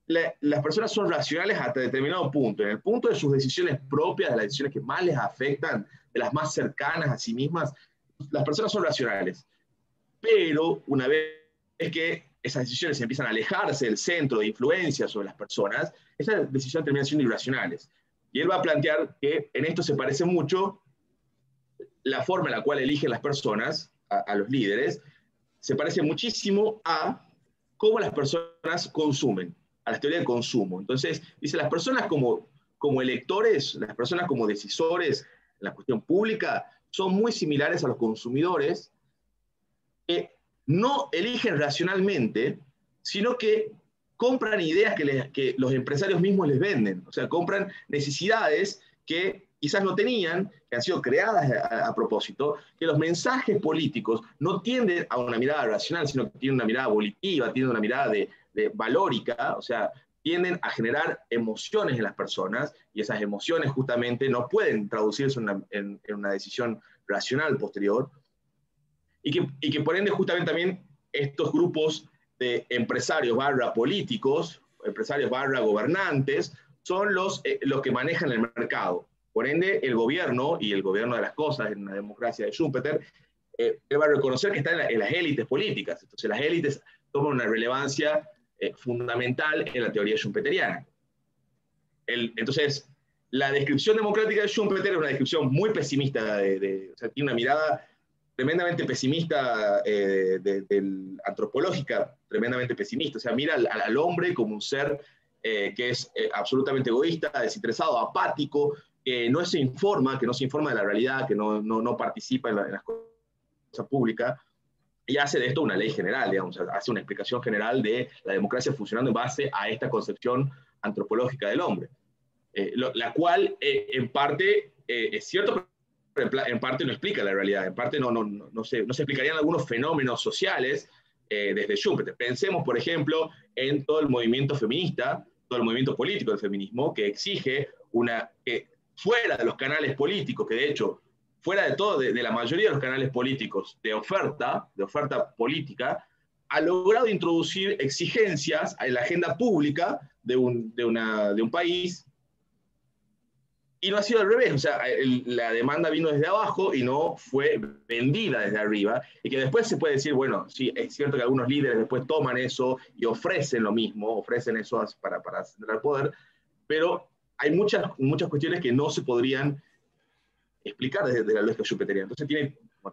las personas son racionales hasta determinado punto. En el punto de sus decisiones propias, de las decisiones que más les afectan, de las más cercanas a sí mismas, las personas son racionales. Pero una vez que esas decisiones empiezan a alejarse del centro de influencia sobre las personas, esas decisiones terminan siendo irracionales. Y él va a plantear que en esto se parece mucho la forma en la cual eligen las personas, a los líderes, se parece muchísimo a cómo las personas consumen, a la teoría del consumo. Entonces, dice, las personas como electores, las personas como decisores en la cuestión pública, son muy similares a los consumidores que no eligen racionalmente, sino que compran ideas que los empresarios mismos les venden. O sea, compran necesidades que quizás no tenían, que han sido creadas a propósito, que los mensajes políticos no tienden a una mirada racional, sino que tienen una mirada volitiva, tienen una mirada de valórica, o sea, tienden a generar emociones en las personas, y esas emociones justamente no pueden traducirse en una decisión racional posterior, y que por ende justamente también estos grupos de empresarios barra políticos, empresarios barra gobernantes, son los que manejan el mercado. Por ende, el gobierno y el gobierno de las cosas en una democracia de Schumpeter va a reconocer que está en las élites políticas. Entonces, las élites toman una relevancia fundamental en la teoría schumpeteriana. Entonces, la descripción democrática de Schumpeter es una descripción muy pesimista, o sea, tiene una mirada tremendamente pesimista, antropológica, tremendamente pesimista. O sea, mira al hombre como un ser que es absolutamente egoísta, desinteresado, apático, que no se informa de la realidad, que no participa en las cosas públicas, y hace de esto una ley general, digamos, hace una explicación general de la democracia funcionando en base a esta concepción antropológica del hombre, la cual en parte es cierto, pero en parte no explica la realidad, en parte no se explicarían algunos fenómenos sociales desde Schumpeter. Pensemos, por ejemplo, en todo el movimiento feminista, todo el movimiento político del feminismo, que exige fuera de los canales políticos, que de hecho, fuera de todo, de la mayoría de los canales políticos de oferta política, ha logrado introducir exigencias en la agenda pública de un país, y no ha sido al revés. O sea, la demanda vino desde abajo y no fue vendida desde arriba, y que después se puede decir, bueno, sí, es cierto que algunos líderes después toman eso y ofrecen lo mismo, ofrecen eso para tener poder, pero hay muchas cuestiones que no se podrían explicar desde la lógica schumpeteriana. Entonces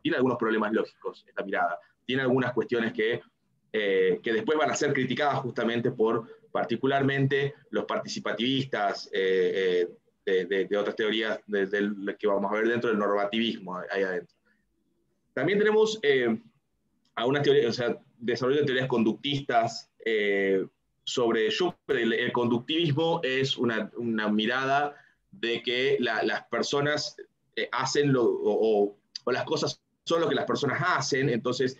tiene algunos problemas lógicos esta mirada, tiene algunas cuestiones que después van a ser criticadas justamente por particularmente los participativistas de otras teorías que vamos a ver dentro del normativismo ahí adentro. También tenemos a una teoría, o sea, desarrollo de teorías conductistas sobre Schumpeter. El conductivismo es una mirada de que las personas hacen o las cosas son lo que las personas hacen. Entonces,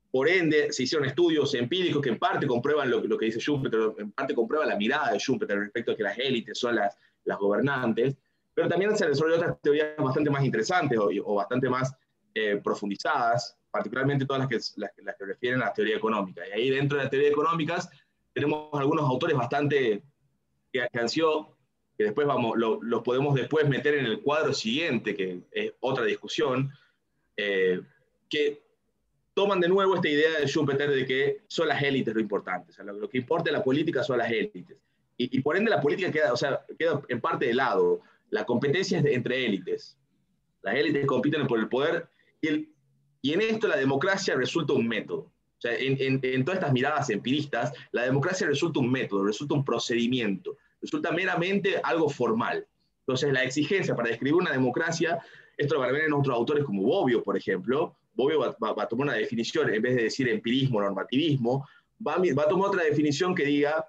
por ende, se hicieron estudios empíricos que en parte comprueban lo que dice Schumpeter, en parte comprueban la mirada de Schumpeter respecto a que las élites son las gobernantes, pero también se desarrolló otras teorías bastante más interesantes o bastante más profundizadas, particularmente todas las que refieren a la teoría económica. Y ahí dentro de las teorías económicas tenemos algunos autores bastante que han sido, que después los podemos después meter en el cuadro siguiente, que es otra discusión, que toman de nuevo esta idea de Schumpeter de que son las élites lo importante. O sea, lo que importa en la política son las élites. y por ende la política queda, o sea, queda en parte de lado. La competencia es entre élites. Las élites compiten por el poder y en esto la democracia resulta un método. O sea, en todas estas miradas empiristas, la democracia resulta un método, resulta un procedimiento, resulta meramente algo formal. Entonces, la exigencia para describir una democracia, esto lo van a ver en otros autores como Bobbio, por ejemplo. Bobbio va a tomar una definición, en vez de decir empirismo, normativismo, va a tomar otra definición que diga,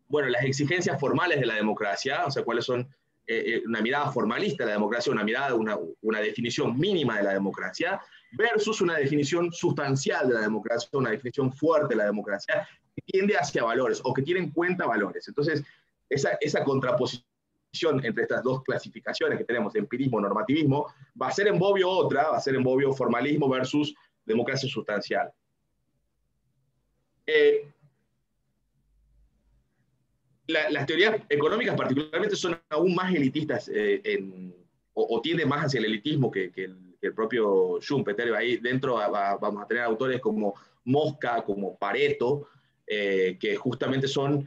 bueno, las exigencias formales de la democracia, o sea, cuáles son una mirada formalista de la democracia, una definición mínima de la democracia, versus una definición sustancial de la democracia, una definición fuerte de la democracia, que tiende hacia valores, o que tiene en cuenta valores. Entonces, esa contraposición entre estas dos clasificaciones que tenemos, empirismo, normativismo, va a ser en Bobbio otra, va a ser en Bobbio formalismo versus democracia sustancial. Las teorías económicas particularmente son aún más elitistas o tienden más hacia el elitismo que el propio Schumpeter. Ahí dentro vamos a tener autores como Mosca, como Pareto, que justamente son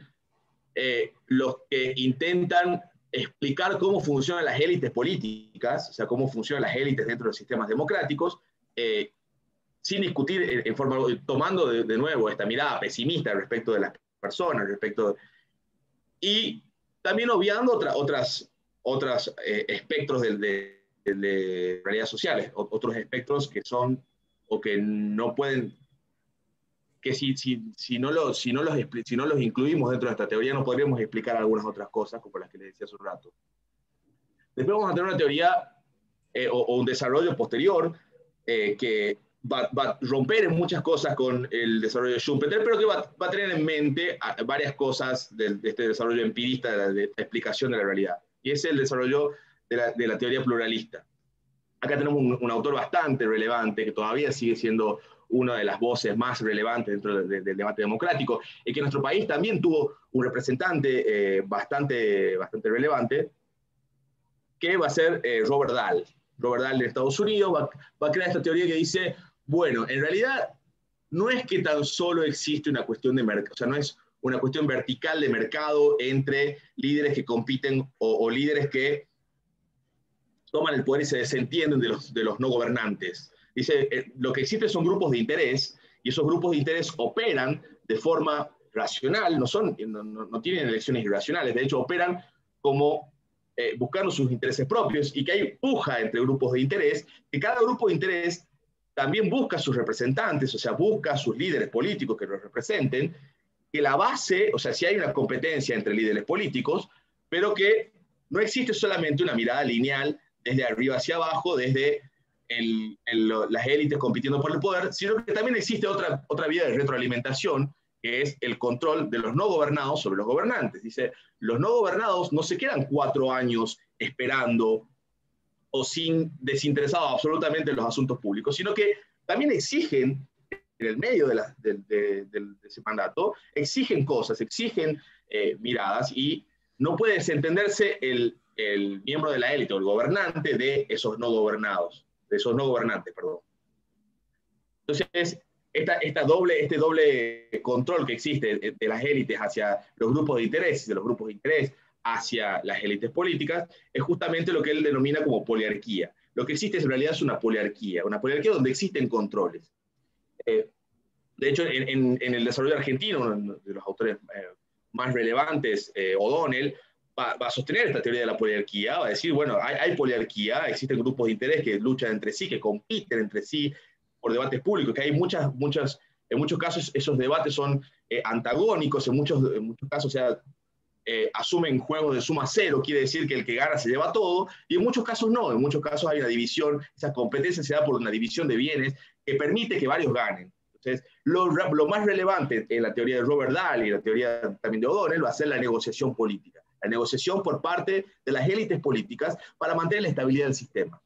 los que intentan explicar cómo funcionan las élites políticas, o sea, cómo funcionan las élites dentro de los sistemas democráticos, sin discutir, tomando de nuevo esta mirada pesimista respecto de las personas, y también obviando otros espectros de realidades sociales, otros espectros que son, o que no pueden, que si no los incluimos dentro de esta teoría, no podríamos explicar algunas otras cosas, como las que les decía hace un rato. Después vamos a tener una teoría o un desarrollo posterior que va a romper en muchas cosas con el desarrollo de Schumpeter, pero que va a tener en mente varias cosas de este desarrollo empirista, de la explicación de la realidad. Y es el desarrollo de la teoría pluralista. Acá tenemos un autor bastante relevante, que todavía sigue siendo una de las voces más relevantes dentro del debate democrático, y que en nuestro país también tuvo un representante bastante relevante, que va a ser Robert Dahl. Robert Dahl de Estados Unidos va a crear esta teoría que dice, bueno, en realidad no es que tan solo existe una cuestión de mercado, o sea, no es una cuestión vertical de mercado entre líderes que compiten o líderes que toman el poder y se desentienden de los no gobernantes. Dice, lo que existe son grupos de interés, y esos grupos de interés operan de forma racional, no tienen elecciones irracionales, de hecho operan como buscando sus intereses propios, y que hay puja entre grupos de interés, que cada grupo de interés también busca sus representantes, o sea, busca sus líderes políticos que los representen, que la base, o sea, sí hay una competencia entre líderes políticos, pero que no existe solamente una mirada lineal desde arriba hacia abajo, desde las élites compitiendo por el poder, sino que también existe otra vía de retroalimentación, que es el control de los no gobernados sobre los gobernantes. Dice, los no gobernados no se quedan 4 años esperando o desinteresados absolutamente en los asuntos públicos, sino que también exigen, en el medio de ese mandato, exigen cosas, exigen miradas, y no puede desentenderse el miembro de la élite o el gobernante de esos no gobernados, de esos no gobernantes, perdón. Entonces, este doble control que existe de las élites hacia los grupos de interés, de los grupos de interés hacia las élites políticas, es justamente lo que él denomina como poliarquía. Lo que existe en realidad es una poliarquía donde existen controles. De hecho, en el desarrollo argentino, uno de los autores más relevantes, O'Donnell, va a sostener esta teoría de la poliarquía, va a decir, bueno, hay poliarquía, existen grupos de interés que luchan entre sí, que compiten entre sí por debates públicos, que hay en muchos casos esos debates son antagónicos, en muchos casos asumen juegos de suma cero, quiere decir que el que gana se lleva todo, y en muchos casos no, en muchos casos hay una división, esa competencia se da por una división de bienes que permite que varios ganen. Entonces, lo más relevante en la teoría de Robert Dahl y la teoría también de O'Donnell va a ser la negociación política, la negociación por parte de las élites políticas para mantener la estabilidad del sistema.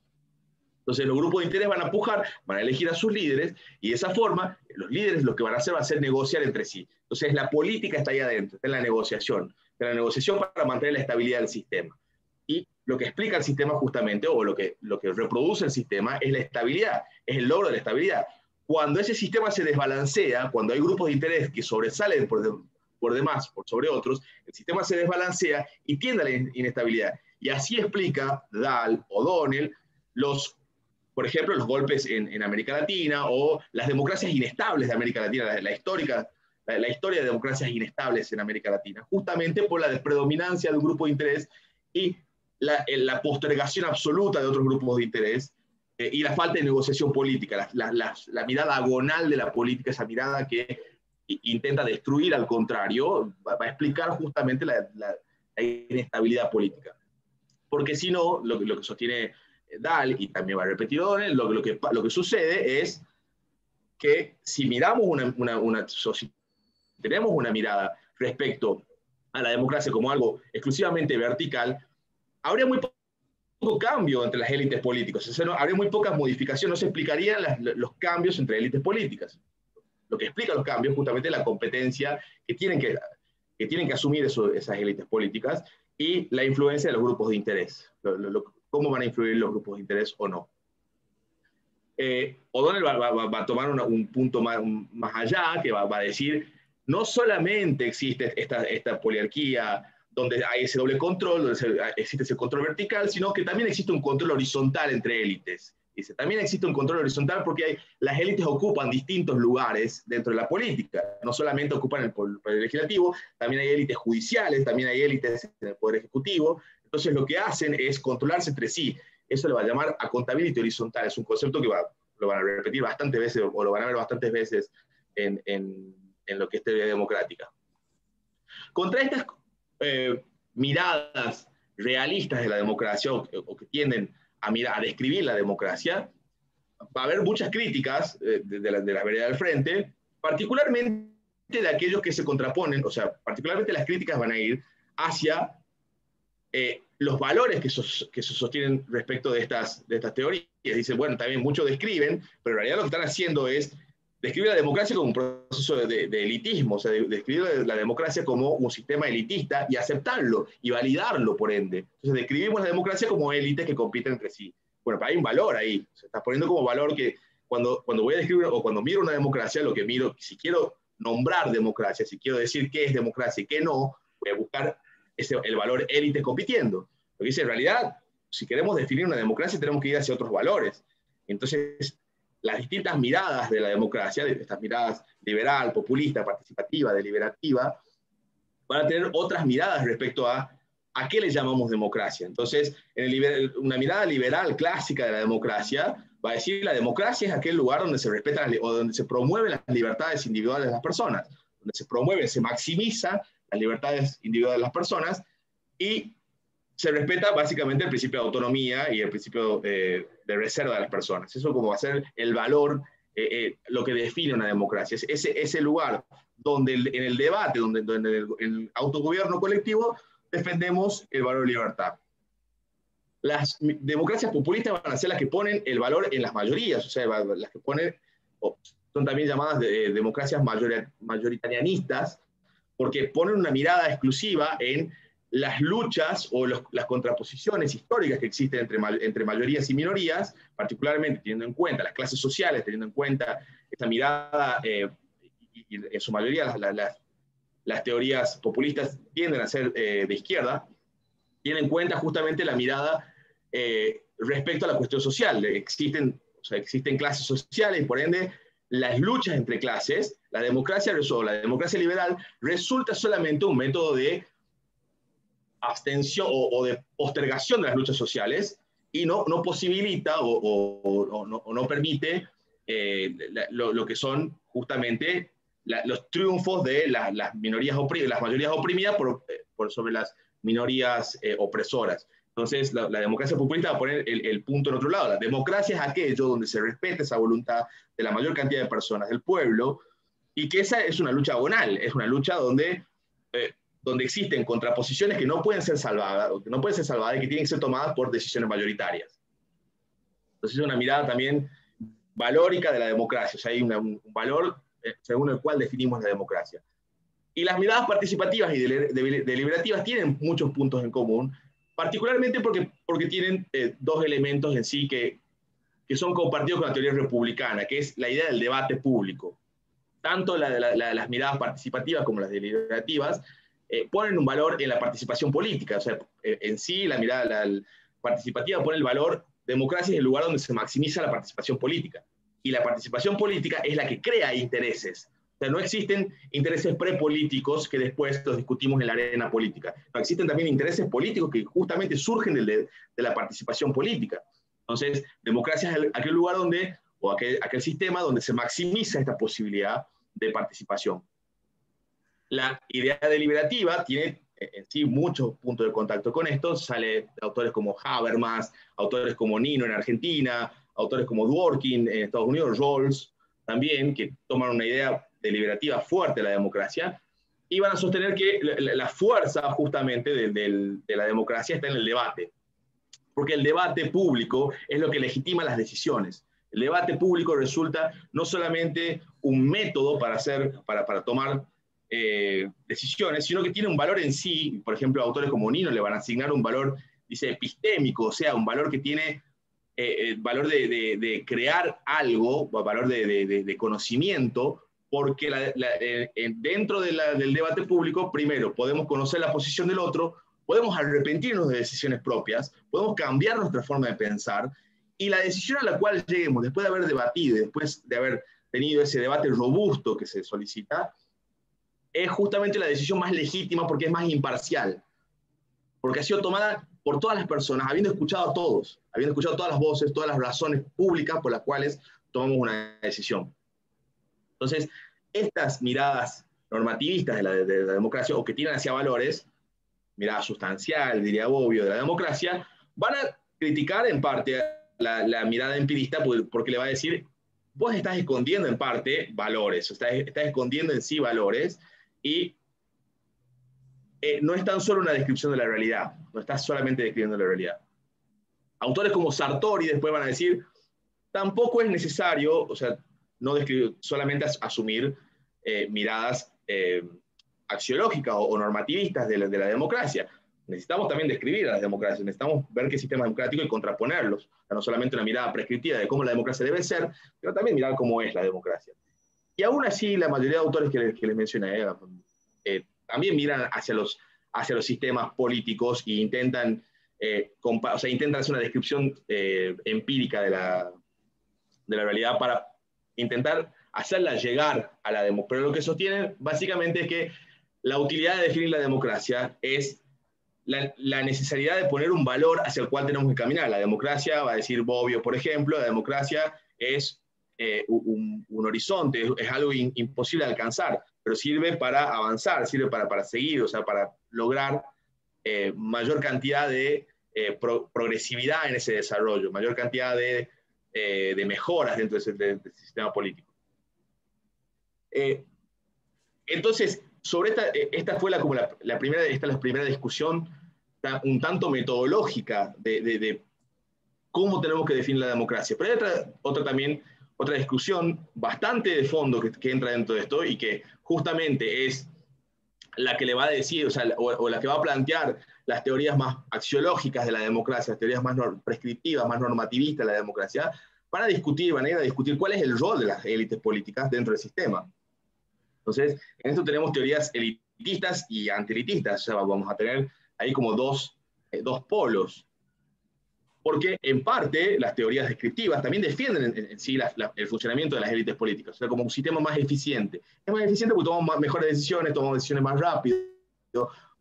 Entonces los grupos de interés van a pujar, van a elegir a sus líderes, y de esa forma los líderes lo que van a hacer va a ser negociar entre sí. Entonces la política está ahí adentro, está en la negociación para mantener la estabilidad del sistema. Y lo que explica el sistema justamente, o lo que reproduce el sistema, es la estabilidad, es el logro de la estabilidad. Cuando ese sistema se desbalancea, cuando hay grupos de interés que sobresalen por demás por sobre otros, el sistema se desbalancea y tiende a la inestabilidad. Y así explica Dahl o O'Donnell por ejemplo, los golpes en América Latina o las democracias inestables de América Latina, la historia de democracias inestables en América Latina, justamente por la predominancia de un grupo de interés y la postergación absoluta de otros grupos de interés y la falta de negociación política, la mirada agonal de la política, esa mirada que intenta destruir al contrario, va a explicar justamente la inestabilidad política. Porque si no, lo que sostiene Dahl, y también va a repetir O'Donnell, lo que sucede es que si miramos si tenemos una mirada respecto a la democracia como algo exclusivamente vertical, habría muy poco cambio entre las élites políticas, o sea, habría muy pocas modificaciones, no se explicarían los cambios entre élites políticas. Lo que explica los cambios justamente la competencia que tienen que asumir esas élites políticas y la influencia de los grupos de interés, cómo van a influir los grupos de interés o no. O'Donnell va a tomar un punto más allá, que va a decir, no solamente existe esta poliarquía donde hay ese doble control, donde existe ese control vertical, sino que también existe un control horizontal entre élites. Dice, también existe un control horizontal porque las élites ocupan distintos lugares dentro de la política. No solamente ocupan el poder legislativo, también hay élites judiciales, también hay élites en el poder ejecutivo. Entonces lo que hacen es controlarse entre sí. Eso le va a llamar accountability horizontal. Es un concepto que lo van a repetir bastantes veces, o lo van a ver bastantes veces en lo que es teoría democrática. Contra estas miradas realistas de la democracia, o que tienden a describir la democracia, va a haber muchas críticas de la vereda del frente, particularmente de aquellos que se contraponen, o sea, particularmente las críticas van a ir hacia los valores que se sostienen respecto de estas teorías. Dicen, bueno, también muchos describen, pero en realidad lo que están haciendo es describir la democracia como un proceso de elitismo, o sea, describir la democracia como un sistema elitista y aceptarlo y validarlo, por ende. Entonces, describimos la democracia como élites que compiten entre sí. Bueno, pero hay un valor ahí. Se está poniendo como valor que cuando voy a describir o cuando miro una democracia, lo que miro, si quiero nombrar democracia, si quiero decir qué es democracia y qué no, voy a buscar el valor élites compitiendo. Lo que dice, en realidad, si queremos definir una democracia, tenemos que ir hacia otros valores. Entonces, las distintas miradas de la democracia, estas miradas liberal, populista, participativa, deliberativa, van a tener otras miradas respecto a qué le llamamos democracia. Entonces, una mirada liberal clásica de la democracia va a decir la democracia es aquel lugar donde se respetan o donde se promueven las libertades individuales de las personas, donde se maximiza las libertades individuales de las personas y se respeta básicamente el principio de autonomía y el principio de reserva de las personas. Eso como va a ser el valor, lo que define una democracia. Es ese lugar donde en el debate, donde en el autogobierno colectivo, defendemos el valor de libertad. Las democracias populistas van a ser las que ponen el valor en las mayorías, o sea, las que ponen, son también llamadas democracias mayoritarianistas, porque ponen una mirada exclusiva en las luchas o las contraposiciones históricas que existen entre mayorías y minorías, particularmente teniendo en cuenta las clases sociales, teniendo en cuenta esta mirada, y en su mayoría las teorías populistas tienden a ser de izquierda, tienen en cuenta justamente la mirada respecto a la cuestión social. Existen clases sociales y por ende las luchas entre clases, la democracia liberal resulta solamente un método de abstención o de postergación de las luchas sociales y no posibilita o no permite lo que son justamente los triunfos de las minorías oprimidas, las mayorías oprimidas sobre las minorías opresoras. Entonces, la democracia populista va a poner el punto en otro lado. La democracia es aquello donde se respeta esa voluntad de la mayor cantidad de personas, del pueblo, y que esa es una lucha agonal, es una lucha donde existen contraposiciones que no pueden ser salvadas, o que no pueden ser salvadas y que tienen que ser tomadas por decisiones mayoritarias. Entonces, es una mirada también valórica de la democracia, o sea, hay un valor según el cual definimos la democracia. Y las miradas participativas y deliberativas tienen muchos puntos en común, particularmente porque tienen dos elementos en sí que son compartidos con la teoría republicana, que es la idea del debate público. tanto las miradas participativas como las deliberativas, ponen un valor en la participación política. O sea, en sí la mirada participativa pone el valor, democracia es el lugar donde se maximiza la participación política. Y la participación política es la que crea intereses. O sea, no existen intereses prepolíticos que después los discutimos en la arena política. No, existen también intereses políticos que justamente surgen de la participación política. Entonces, democracia es aquel lugar donde, o aquel sistema donde se maximiza esta posibilidad de participación. La idea deliberativa tiene en sí muchos puntos de contacto con esto. Sale de autores como Habermas, autores como Nino en Argentina, autores como Dworkin en Estados Unidos, Rawls también, que toman una idea deliberativa fuerte de la democracia, y van a sostener que la fuerza justamente de la democracia está en el debate, porque el debate público es lo que legitima las decisiones. El debate público resulta no solamente un método para tomar decisiones, sino que tiene un valor en sí. Por ejemplo, autores como Nino le van a asignar un valor, dice, epistémico, o sea, un valor que tiene el valor de crear algo, valor de conocimiento, porque dentro del debate público, primero, podemos conocer la posición del otro, podemos arrepentirnos de decisiones propias, podemos cambiar nuestra forma de pensar, y la decisión a la cual lleguemos, después de haber debatido, después de haber tenido ese debate robusto que se solicita, es justamente la decisión más legítima porque es más imparcial, porque ha sido tomada por todas las personas, habiendo escuchado a todos, habiendo escuchado todas las voces, todas las razones públicas por las cuales tomamos una decisión. Entonces, estas miradas normativistas de la democracia, o que tiran hacia valores, mirada sustancial, diría Bobbio, de la democracia, van a criticar en parte la mirada empirista porque le va a decir, vos estás escondiendo en parte valores, estás escondiendo en sí valores, y no es tan solo una descripción de la realidad, no estás solamente describiendo la realidad. Autores como Sartori después van a decir, tampoco es necesario, o sea, no describir, solamente asumir miradas axiológicas o normativistas de la democracia. Necesitamos también describir a las democracias, necesitamos ver qué sistema democrático y contraponerlos. O sea, no solamente una mirada prescriptiva de cómo la democracia debe ser, sino también mirar cómo es la democracia. Y aún así, la mayoría de autores que les mencioné también miran hacia los sistemas políticos e intentan, intentan hacer una descripción empírica de la realidad para intentar hacerla llegar a la democracia. Pero lo que sostienen básicamente es que la utilidad de definir la democracia es la necesidad de poner un valor hacia el cual tenemos que caminar. La democracia, va a decir Bobbio, por ejemplo, la democracia es un horizonte, es algo imposible de alcanzar, pero sirve para avanzar, sirve para seguir, o sea, para lograr mayor cantidad de progresividad en ese desarrollo, mayor cantidad de mejoras dentro del sistema político. Entonces, sobre esta fue como la primera discusión un tanto metodológica de cómo tenemos que definir la democracia. Pero hay otra discusión bastante de fondo que entra dentro de esto y que justamente es la que le va a decir, o sea, o la que va a plantear las teorías más axiológicas de la democracia, las teorías más prescriptivas, más normativistas de la democracia, van a ir a discutir cuál es el rol de las élites políticas dentro del sistema. Entonces, en esto tenemos teorías elitistas y antielitistas, o sea, vamos a tener ahí como dos polos. Porque, en parte, las teorías descriptivas también defienden en sí el funcionamiento de las élites políticas, o sea, como un sistema más eficiente. Es más eficiente porque tomamos mejores decisiones, tomamos decisiones más rápido.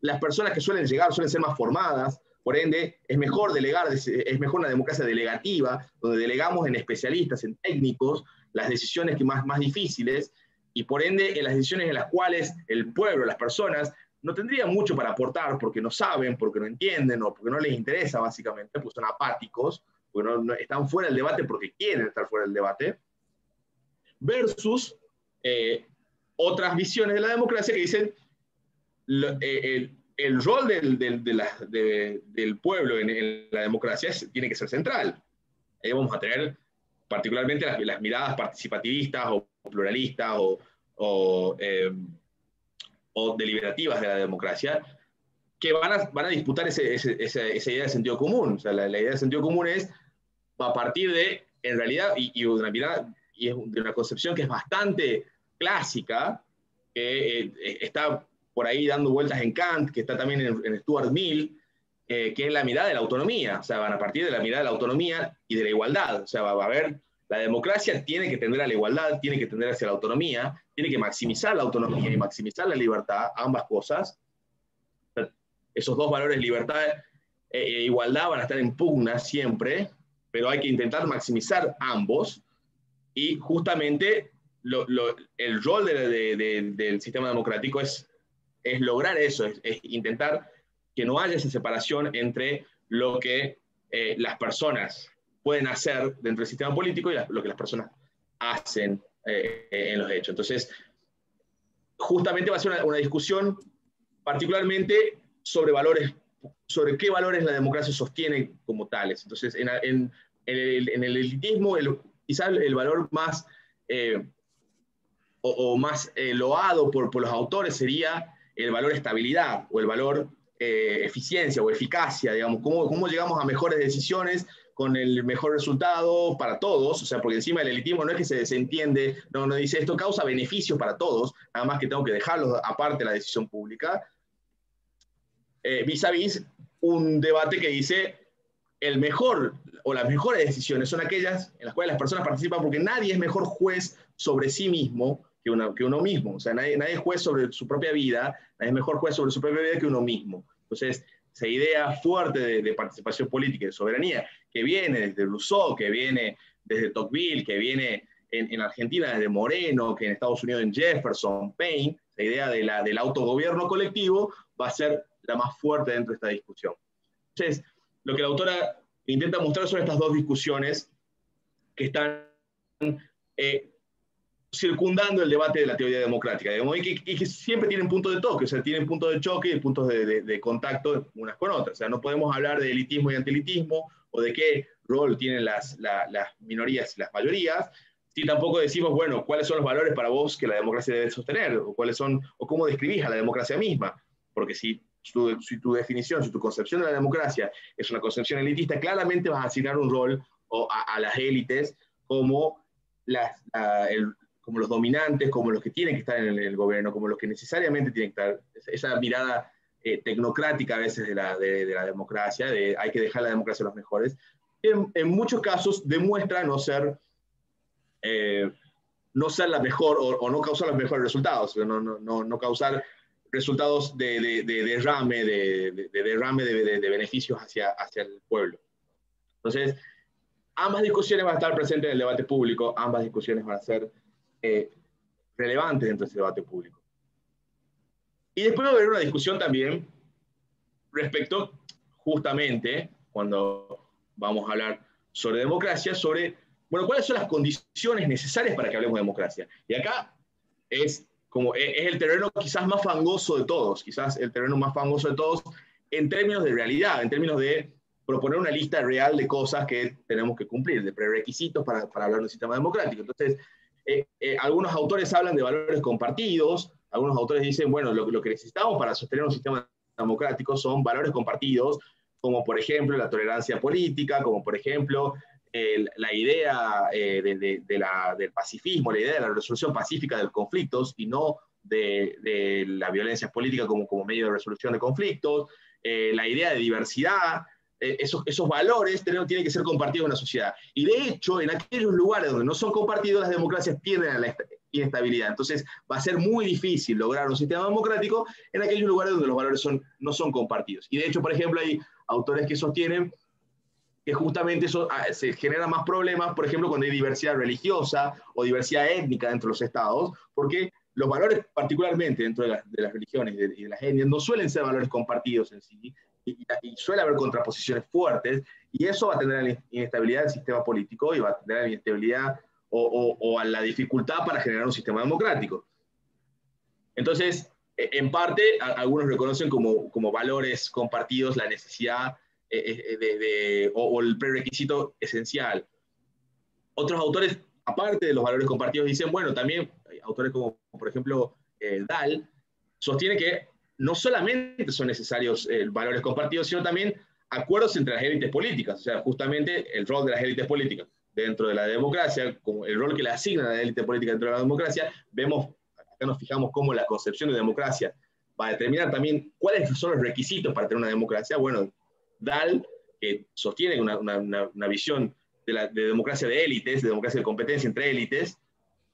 Las personas que suelen llegar suelen ser más formadas, por ende, es mejor delegar, es mejor una democracia delegativa, donde delegamos en especialistas, en técnicos, las decisiones más difíciles, y por ende, en las decisiones en las cuales el pueblo, las personas, no tendrían mucho para aportar porque no saben, porque no entienden o porque no les interesa básicamente, pues son apáticos, porque no están fuera del debate porque quieren estar fuera del debate, versus otras visiones de la democracia que dicen el rol del pueblo en la democracia tiene que ser central. Ahí vamos a tener particularmente las miradas participativistas o pluralistas o deliberativas de la democracia, que van a disputar esa idea de sentido común. O sea, la idea de sentido común es a partir de, en realidad, y de una concepción que es bastante clásica, que está por ahí dando vueltas en Kant, que está también en Stuart Mill, que es la mirada de la autonomía. O sea, van a partir de la mirada de la autonomía y de la igualdad. O sea, va a haber, la democracia tiene que tender a la igualdad, tiene que tender hacia la autonomía, tiene que maximizar la autonomía y maximizar la libertad, ambas cosas. O sea, esos dos valores, libertad e igualdad, van a estar en pugna siempre, pero hay que intentar maximizar ambos, y justamente el rol del sistema democrático es lograr eso, es intentar que no haya esa separación entre lo que las personas pueden hacer dentro del sistema político y lo que las personas hacen en los hechos. Entonces, justamente va a ser una discusión particularmente sobre valores, sobre qué valores la democracia sostiene como tales. Entonces, en el elitismo, quizás el valor más más loado por los autores sería el valor estabilidad o el valor eficiencia o eficacia, digamos, cómo llegamos a mejores decisiones con el mejor resultado para todos. O sea, porque encima el elitismo no es que se desentiende, no dice esto causa beneficios para todos, nada más que tengo que dejarlo aparte de la decisión pública, vis a vis un debate que dice el mejor o las mejores decisiones son aquellas en las cuales las personas participan, porque nadie es mejor juez sobre sí mismo que uno mismo. O sea, nadie es juez sobre su propia vida, nadie es mejor juez sobre su propia vida que uno mismo. Entonces, esa idea fuerte de participación política y de soberanía, que viene desde Rousseau, que viene desde Tocqueville, que viene en Argentina desde Moreno, que en Estados Unidos en Jefferson, Paine, la idea del autogobierno colectivo va a ser la más fuerte dentro de esta discusión. Entonces, lo que la autora intenta mostrar son estas dos discusiones que están circundando el debate de la teoría democrática, digamos, y que siempre tienen puntos de toque, o sea, tienen puntos de choque y puntos de contacto unas con otras. O sea, no podemos hablar de elitismo y antielitismo, o de qué rol tienen las minorías y las mayorías, si tampoco decimos, bueno, cuáles son los valores para vos que la democracia debe sostener, o cómo describís a la democracia misma, porque si tu definición, si tu concepción de la democracia es una concepción elitista, claramente vas a asignar un rol a las élites como como los dominantes, como los que tienen que estar en el gobierno, como los que necesariamente tienen que estar. Esa mirada tecnocrática a veces de la democracia, hay que dejar la democracia a los mejores, en muchos casos demuestra no ser la mejor, o no causar los mejores resultados, no causar resultados de derrame de beneficios hacia el pueblo. Entonces, ambas discusiones van a estar presentes en el debate público, ambas discusiones van a ser relevantes dentro de ese debate público. Y después va a haber una discusión también respecto, justamente, cuando vamos a hablar sobre democracia, sobre, bueno, cuáles son las condiciones necesarias para que hablemos de democracia. Y acá es el terreno quizás más fangoso de todos, en términos de realidad, en términos de proponer una lista real de cosas que tenemos que cumplir, de prerequisitos para hablar de un sistema democrático. Entonces, algunos autores hablan de valores compartidos, algunos autores dicen, bueno, lo que necesitamos para sostener un sistema democrático son valores compartidos, como por ejemplo la tolerancia política, como por ejemplo la idea del pacifismo, la idea de la resolución pacífica de los conflictos y no de la violencia política como medio de resolución de conflictos, la idea de diversidad. Esos valores tienen que ser compartidos en la sociedad. Y de hecho, en aquellos lugares donde no son compartidos, las democracias tienden a la inestabilidad. Entonces, va a ser muy difícil lograr un sistema democrático en aquellos lugares donde los valores no son compartidos. Y de hecho, por ejemplo, hay autores que sostienen que justamente eso se genera más problemas, por ejemplo, cuando hay diversidad religiosa o diversidad étnica dentro de los estados, porque los valores, particularmente dentro de las religiones y de las etnias, no suelen ser valores compartidos en sí, y suele haber contraposiciones fuertes, y eso va a tener la inestabilidad del sistema político y va a tener la inestabilidad o a la dificultad para generar un sistema democrático. Entonces, en parte, algunos reconocen como valores compartidos la necesidad o el prerequisito esencial. Otros autores, aparte de los valores compartidos, dicen, bueno, también autores como, por ejemplo, Dahl, sostiene que no solamente son necesarios valores compartidos, sino también acuerdos entre las élites políticas. O sea, justamente el rol de las élites políticas dentro de la democracia, como el rol que le asignan a la élite política dentro de la democracia, vemos, acá nos fijamos cómo la concepción de democracia va a determinar también cuáles son los requisitos para tener una democracia. Bueno, Dahl, que sostiene una visión de democracia de élites, de democracia de competencia entre élites,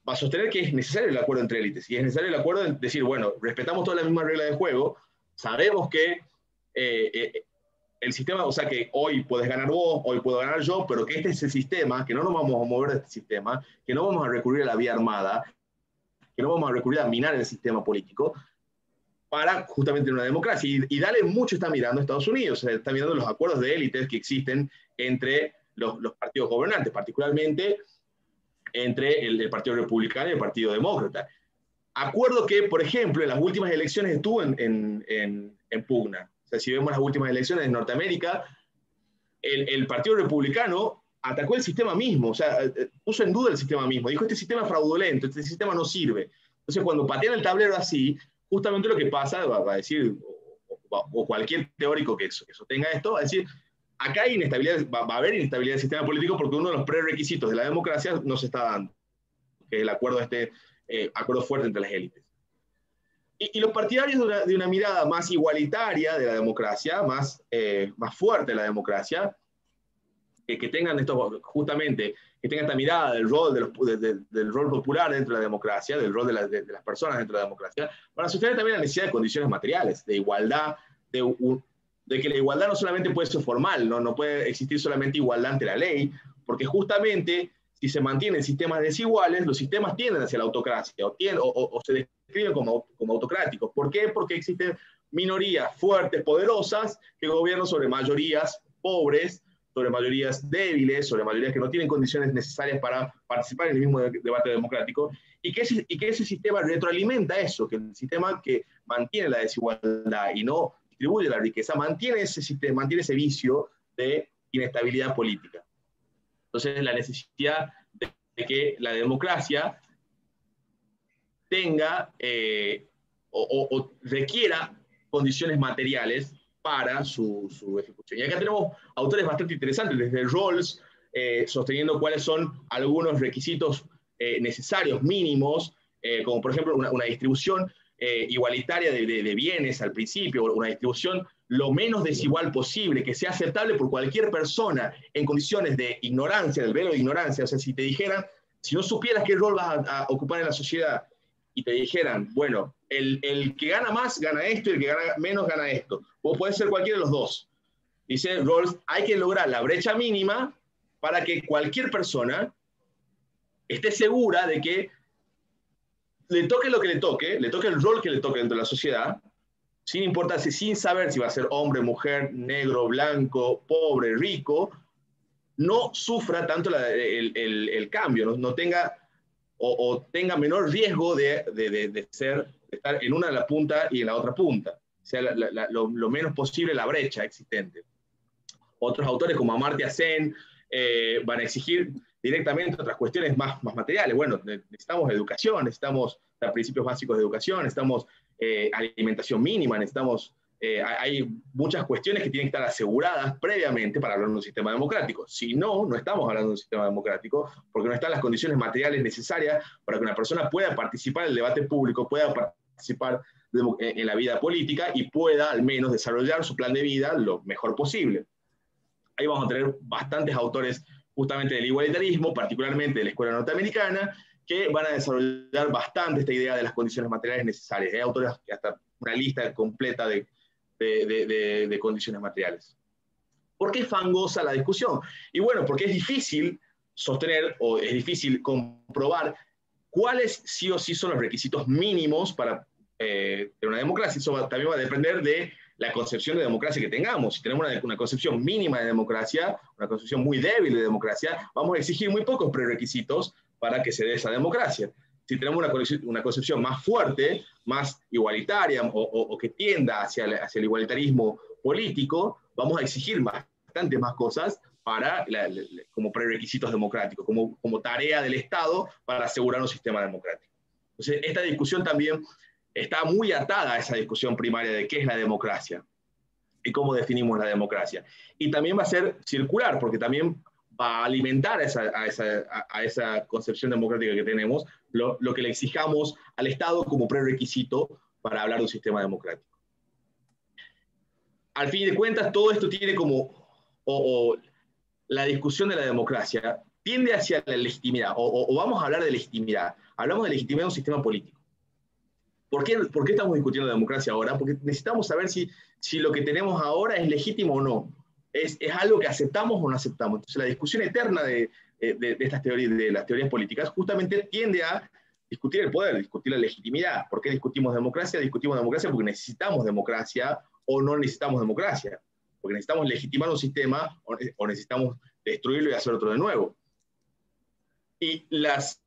va a sostener que es necesario el acuerdo entre élites, y es necesario el acuerdo en decir, bueno, respetamos todas las mismas reglas de juego, sabemos que el sistema, o sea, que hoy puedes ganar vos, hoy puedo ganar yo, pero que este es el sistema, que no nos vamos a mover de este sistema, que no vamos a recurrir a la vía armada, que no vamos a recurrir a minar el sistema político, para justamente una democracia. Y Dale mucho está mirando a Estados Unidos, o sea, está mirando los acuerdos de élites que existen entre los partidos gobernantes, particularmente entre el Partido Republicano y el Partido Demócrata. Acuerdo que, por ejemplo, en las últimas elecciones estuvo en pugna. O sea, si vemos las últimas elecciones en Norteamérica, el Partido Republicano atacó el sistema mismo, o sea, puso en duda el sistema mismo, dijo, este sistema es fraudulento, este sistema no sirve. Entonces, cuando patean el tablero así, justamente lo que pasa, va a decir, o cualquier teórico que sostenga esto, va a decir, acá hay inestabilidad, va a haber inestabilidad del sistema político porque uno de los prerequisitos de la democracia no se está dando, que es el acuerdo, acuerdo fuerte entre las élites. Y los partidarios de una mirada más igualitaria de la democracia, más fuerte de la democracia, que tengan esto, justamente, que tengan esta mirada del rol, del rol popular dentro de la democracia, del rol de las personas dentro de la democracia, para sostener también la necesidad de condiciones materiales, de igualdad, de que la igualdad no solamente puede ser formal, no puede existir solamente igualdad ante la ley, porque justamente si se mantienen sistemas desiguales, los sistemas tienden hacia la autocracia, o se describen como autocráticos. ¿Por qué? Porque existen minorías fuertes, poderosas, que gobiernan sobre mayorías pobres, sobre mayorías débiles, sobre mayorías que no tienen condiciones necesarias para participar en el mismo debate democrático, y que ese sistema retroalimenta eso, que el sistema que mantiene la desigualdad y no distribuye la riqueza, mantiene ese sistema, mantiene ese vicio de inestabilidad política. Entonces, la necesidad de que la democracia tenga o requiera condiciones materiales para su ejecución. Y acá tenemos autores bastante interesantes, desde Rawls, sosteniendo cuáles son algunos requisitos necesarios, mínimos, como por ejemplo una distribución igualitaria de bienes al principio, una distribución lo menos desigual posible, que sea aceptable por cualquier persona en condiciones de ignorancia, del velo de ignorancia. O sea, si te dijeran, si no supieras qué rol vas a ocupar en la sociedad, y te dijeran, bueno, el que gana más gana esto y el que gana menos gana esto, o puede ser cualquiera de los dos. Dice Rawls, hay que lograr la brecha mínima para que cualquier persona esté segura de que le toque lo que le toque el rol que le toque dentro de la sociedad, sin importarse, sin saber si va a ser hombre, mujer, negro, blanco, pobre, rico, no sufra tanto el cambio, no tenga o tenga menor riesgo de estar en una de las puntas y en la otra punta, o sea, lo menos posible la brecha existente. Otros autores como Amartya Sen van a exigir directamente otras cuestiones más materiales. Bueno, necesitamos educación, necesitamos principios básicos de educación, necesitamos alimentación mínima, necesitamos... hay muchas cuestiones que tienen que estar aseguradas previamente para hablar de un sistema democrático. Si no, no estamos hablando de un sistema democrático porque no están las condiciones materiales necesarias para que una persona pueda participar en el debate público, pueda participar en la vida política y pueda al menos desarrollar su plan de vida lo mejor posible. Ahí vamos a tener bastantes autores justamente del igualitarismo, particularmente de la escuela norteamericana, que van a desarrollar bastante esta idea de las condiciones materiales necesarias. Hay autores que hasta una lista completa de condiciones materiales. ¿Por qué es fangosa la discusión? Y bueno, porque es difícil sostener o es difícil comprobar cuáles sí o sí son los requisitos mínimos para una democracia. Eso también va a depender de la concepción de democracia que tengamos. Si tenemos una concepción mínima de democracia, una concepción muy débil de democracia, vamos a exigir muy pocos prerequisitos para que se dé esa democracia. Si tenemos una concepción más fuerte, más igualitaria o que tienda hacia el igualitarismo político, vamos a exigir bastantes más cosas como prerequisitos democráticos, como tarea del Estado para asegurar un sistema democrático. Entonces, esta discusión también está muy atada a esa discusión primaria de qué es la democracia y cómo definimos la democracia. Y también va a ser circular, porque también va a alimentar a esa concepción democrática que tenemos, lo que le exijamos al Estado como prerequisito para hablar de un sistema democrático. Al fin de cuentas, todo esto tiene o la discusión de la democracia tiende hacia la legitimidad, o vamos a hablar de legitimidad. Hablamos de legitimidad de un sistema político. ¿Por qué estamos discutiendo la democracia ahora? Porque necesitamos saber si lo que tenemos ahora es legítimo o no. ¿Es algo que aceptamos o no aceptamos? Entonces, la discusión eterna de estas teorías, de las teorías políticas, justamente tiende a discutir el poder, discutir la legitimidad. ¿Por qué discutimos democracia? Discutimos democracia porque necesitamos democracia o no necesitamos democracia. Porque necesitamos legitimar un sistema o necesitamos destruirlo y hacer otro de nuevo. Y las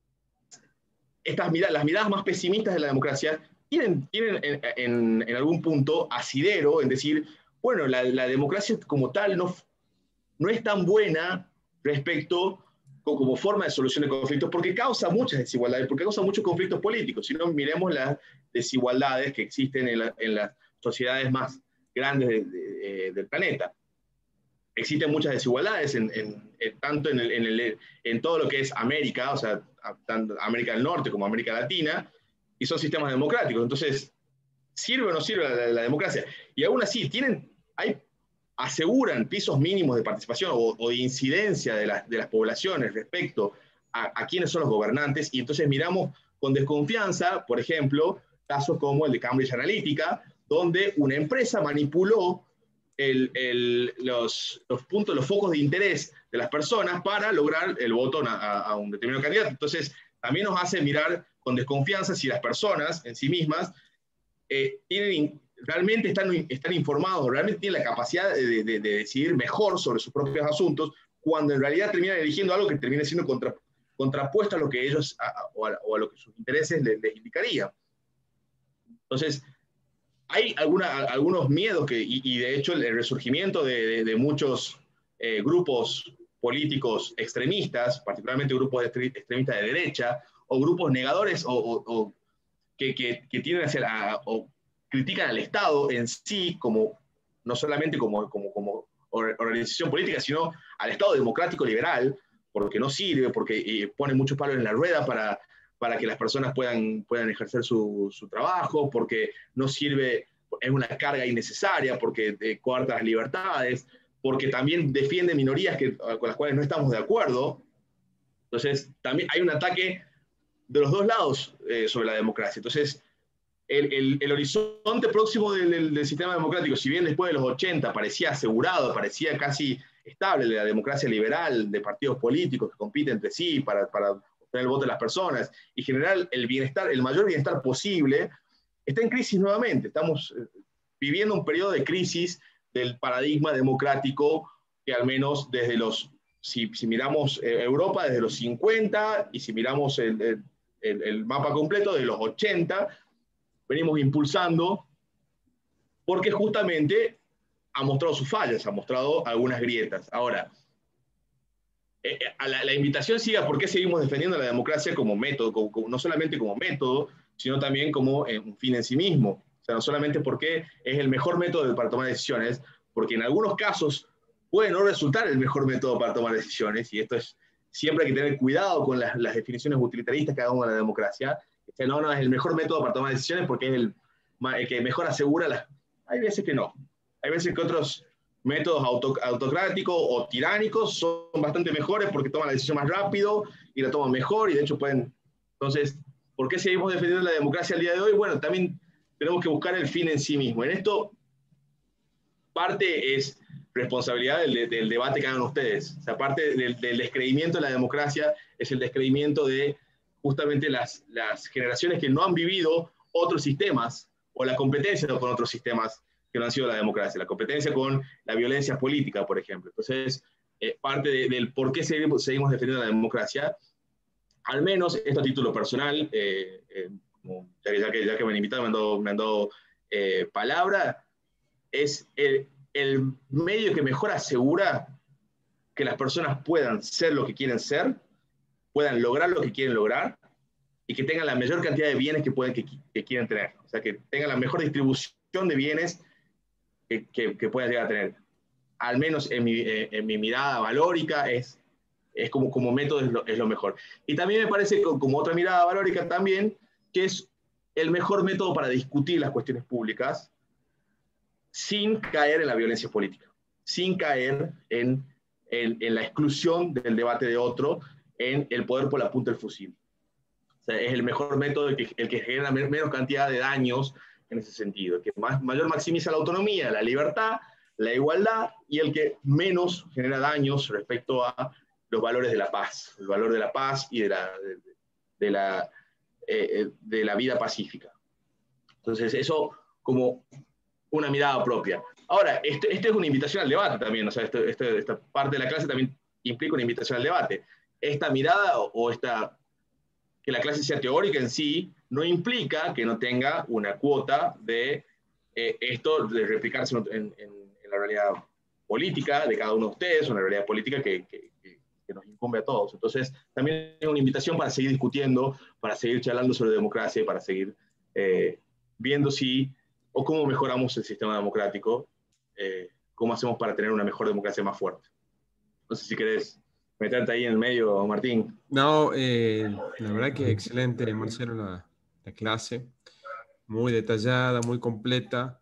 miradas más pesimistas de la democracia tienen en algún punto asidero en decir, bueno, la democracia como tal no es tan buena respecto como forma de solución de conflictos, porque causa muchas desigualdades, porque causa muchos conflictos políticos. Si no, miremos las desigualdades que existen en las sociedades más grandes del planeta. Existen muchas desigualdades tanto en todo lo que es América, o sea, tanto América del Norte como América Latina, y son sistemas democráticos. Entonces, ¿sirve o no sirve la democracia? Y aún así, aseguran pisos mínimos de participación o de incidencia de las poblaciones respecto a quiénes son los gobernantes, y entonces miramos con desconfianza, por ejemplo, casos como el de Cambridge Analytica, donde una empresa manipuló los focos de interés de las personas para lograr el voto a un determinado candidato. Entonces, también nos hace mirar con desconfianza si las personas en sí mismas realmente están informados, realmente tienen la capacidad de decidir mejor sobre sus propios asuntos, cuando en realidad terminan eligiendo algo que termina siendo contrapuesto a lo que ellos, o a lo que sus intereses les indicarían. Entonces, hay algunos miedos y de hecho el resurgimiento de muchos grupos políticos extremistas, particularmente grupos extremistas de derecha, o grupos negadores que tienden o critican al Estado en sí, no solamente como organización política, sino al Estado democrático liberal, porque no sirve, porque pone muchos palos en la rueda para que las personas puedan ejercer su trabajo, porque no sirve, es una carga innecesaria, porque coarta las libertades, porque también defiende minorías con las cuales no estamos de acuerdo. Entonces, también hay un ataque de los dos lados sobre la democracia. Entonces, el horizonte próximo del sistema democrático, si bien después de los 80 parecía asegurado, parecía casi estable, de la democracia liberal, de partidos políticos que compiten entre sí para obtener el voto de las personas y generar el mayor bienestar posible, está en crisis nuevamente. Estamos viviendo un periodo de crisis del paradigma democrático que al menos si miramos Europa desde los 50 y si miramos el mapa completo de los 80, venimos impulsando porque justamente ha mostrado sus fallas, ha mostrado algunas grietas. Ahora, la invitación sigue a por qué seguimos defendiendo la democracia como método, no solamente como método, sino también como un fin en sí mismo. O sea, no solamente porque es el mejor método para tomar decisiones, porque en algunos casos puede no resultar el mejor método para tomar decisiones, y esto siempre hay que tener cuidado con las definiciones utilitaristas que hagamos de la democracia. No es el mejor método para tomar decisiones porque es el que mejor asegura Hay veces que no. Hay veces que otros métodos autocráticos o tiránicos son bastante mejores porque toman la decisión más rápido y la toman mejor y de hecho pueden... Entonces, ¿por qué seguimos defendiendo la democracia al día de hoy? Bueno, también tenemos que buscar el fin en sí mismo. En esto, parte es responsabilidad del debate que hagan ustedes. O sea, parte del descreimiento de la democracia es el descreimiento de justamente las generaciones que no han vivido otros sistemas o la competencia con otros sistemas que no han sido la democracia, la competencia con la violencia política, por ejemplo. Entonces, parte del por qué seguimos defendiendo la democracia, al menos esto a título personal, ya que me han invitado, me han dado palabra, es el medio que mejor asegura que las personas puedan ser lo que quieren ser, puedan lograr lo que quieren lograr y que tengan la mayor cantidad de bienes que quieren tener. O sea, que tengan la mejor distribución de bienes que puedan llegar a tener. Al menos en mi mirada valórica es es como método es lo mejor. Y también me parece, como otra mirada valórica también, que es el mejor método para discutir las cuestiones públicas sin caer en la violencia política, sin caer en la exclusión del debate de otro, en el poder por la punta del fusil. O sea, es el mejor método, el que genera menos cantidad de daños en ese sentido, el que mayor maximiza la autonomía, la libertad, la igualdad, y el que menos genera daños respecto a los valores de la paz, el valor de la paz y de la, de la vida pacífica. Entonces, eso como una mirada propia. Ahora, esto es una invitación al debate también, o sea, esta parte de la clase también implica una invitación al debate. Esta mirada o que la clase sea teórica en sí, no implica que no tenga una cuota de esto de replicarse en la realidad política de cada uno de ustedes, una realidad política que nos incumbe a todos. Entonces, también es una invitación para seguir discutiendo, para seguir charlando sobre democracia, para seguir viendo si o cómo mejoramos el sistema democrático, cómo hacemos para tener una mejor democracia más fuerte. No sé si querés meterte ahí en el medio, Martín. No, la verdad que excelente, Marcelo, la clase. Muy detallada, muy completa.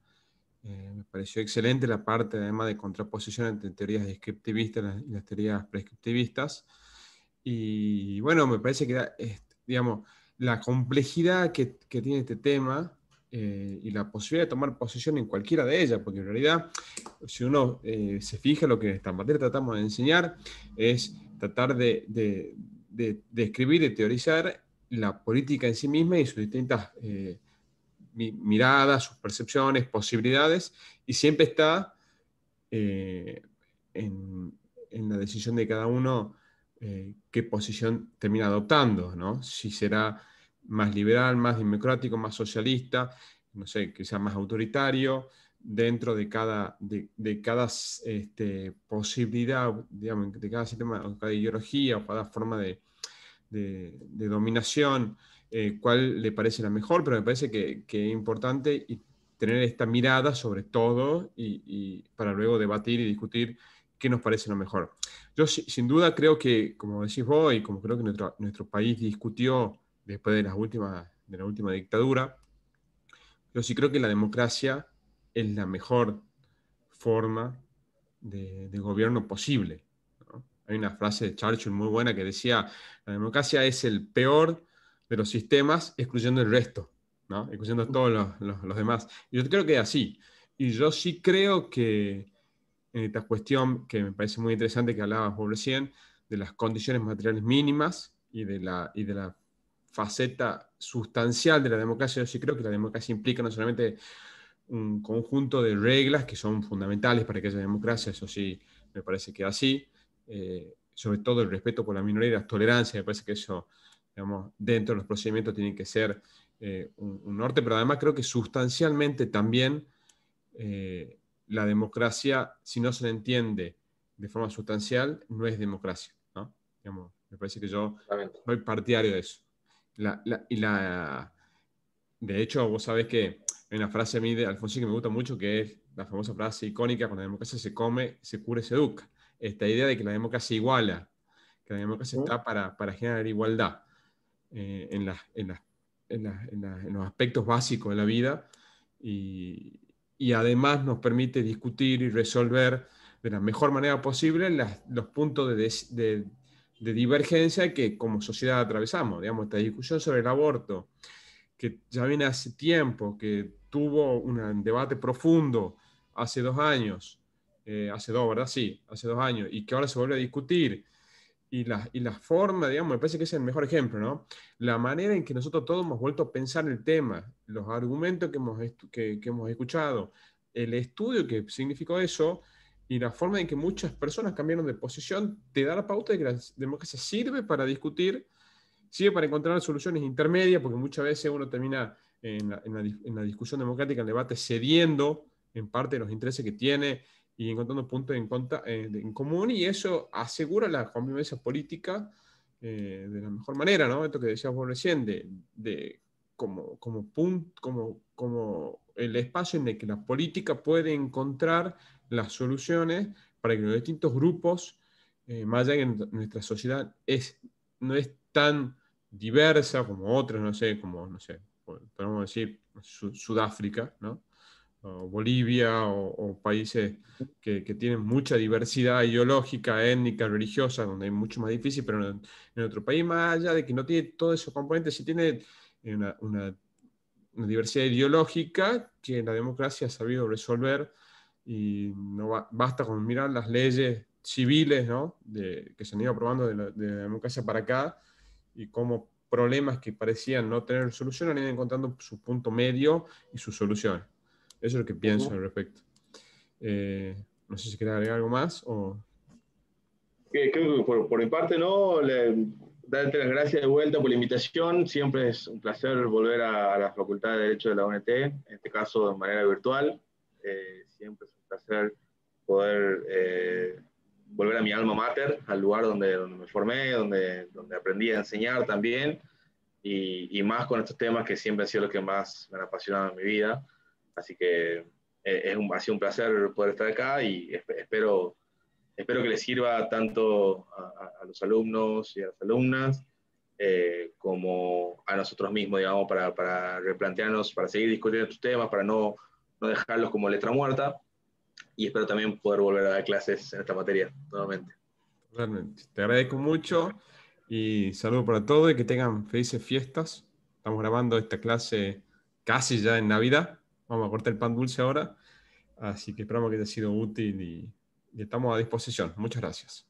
Me pareció excelente la parte, además, de contraposición entre teorías descriptivistas y las teorías prescriptivistas. Y bueno, me parece que, digamos, la complejidad que tiene este tema y la posibilidad de tomar posición en cualquiera de ellas, porque en realidad, si uno se fija, lo que en esta materia tratamos de enseñar es tratar de escribir y teorizar la política en sí misma y sus distintas miradas, sus percepciones, posibilidades, y siempre está en la decisión de cada uno qué posición termina adoptando, ¿no? Si será más liberal, más democrático, más socialista, no sé, que sea más autoritario, dentro de cada posibilidad, digamos, de cada sistema, o cada ideología, o cada forma de dominación, cuál le parece la mejor, pero me parece que es importante tener esta mirada sobre todo y para luego debatir y discutir qué nos parece lo mejor. Yo sin duda creo que, como decís vos, y como creo que nuestro país discutió después de de la última dictadura, yo sí creo que la democracia es la mejor forma de gobierno posible, ¿no? Hay una frase de Churchill muy buena que decía, la democracia es el peor de los sistemas, excluyendo el resto, ¿no? Excluyendo todos los demás. Y yo creo que es así. Y yo sí creo que en esta cuestión, que me parece muy interesante que hablabas vos recién, de las condiciones materiales mínimas y de la faceta sustancial de la democracia, yo sí creo que la democracia implica no solamente un conjunto de reglas que son fundamentales para que haya democracia, eso sí, me parece que así, sobre todo el respeto por la minoría y la tolerancia, me parece que eso, digamos, dentro de los procedimientos tiene que ser un norte, pero además creo que sustancialmente también la democracia, si no se la entiende de forma sustancial, no es democracia, ¿no? Digamos, me parece que yo soy partidario de eso. De hecho, vos sabés que hay una frase a mí de Alfonsín que me gusta mucho, que es la famosa frase icónica: cuando la democracia se come, se cura y se educa. Esta idea de que la democracia iguala, que la democracia está para generar igualdad en los aspectos básicos de la vida y además nos permite discutir y resolver de la mejor manera posible los puntos de divergencia que como sociedad atravesamos. Digamos, esta discusión sobre el aborto, que ya viene hace tiempo, que tuvo un debate profundo hace 2 años, hace dos, ¿verdad? Sí, hace 2 años, y que ahora se vuelve a discutir. Y la forma, digamos, me parece que es el mejor ejemplo, ¿no? La manera en que nosotros todos hemos vuelto a pensar el tema, los argumentos que hemos escuchado, el estudio que significó eso, y la forma en que muchas personas cambiaron de posición, te da la pauta de que la democracia sirve para discutir, sirve para encontrar soluciones intermedias, porque muchas veces uno termina en la discusión democrática, en el debate, cediendo en parte de los intereses que tiene y encontrando puntos en común, y eso asegura la convivencia política de la mejor manera, ¿no? Esto que decías vos recién, como el espacio en el que la política puede encontrar las soluciones para que los distintos grupos más allá de que nuestra sociedad no es tan diversa como otras, no sé, como, no sé, podemos decir Sudáfrica, ¿no? O Bolivia, o países que tienen mucha diversidad ideológica, étnica, religiosa, donde es mucho más difícil, pero en otro país, más allá de que no tiene todos esos componentes, sí tiene una diversidad ideológica que la democracia ha sabido resolver, y no basta con mirar las leyes civiles, ¿no? Que se han ido aprobando de la democracia para acá, y cómo problemas que parecían no tener solución han ido encontrando su punto medio y sus soluciones. Eso es lo que pienso al respecto. No sé si quieres agregar algo más o... Creo que por mi parte, ¿no? Darte las gracias de vuelta por la invitación. Siempre es un placer volver a la Facultad de Derecho de la UNT, en este caso de manera virtual. Siempre es un placer poder volver a mi alma mater, al lugar donde me formé, donde aprendí a enseñar también, y más con estos temas que siempre han sido los que más me han apasionado en mi vida. Así que ha sido un placer poder estar acá, y espero que les sirva tanto a los alumnos y a las alumnas, como a nosotros mismos, digamos, para replantearnos, para seguir discutiendo estos temas, para no dejarlos como letra muerta, y espero también poder volver a dar clases en esta materia nuevamente. Realmente. Te agradezco mucho y saludo para todos y que tengan felices fiestas. Estamos grabando esta clase casi ya en Navidad. Vamos a cortar el pan dulce ahora. Así que esperamos que haya sido útil y estamos a disposición. Muchas gracias.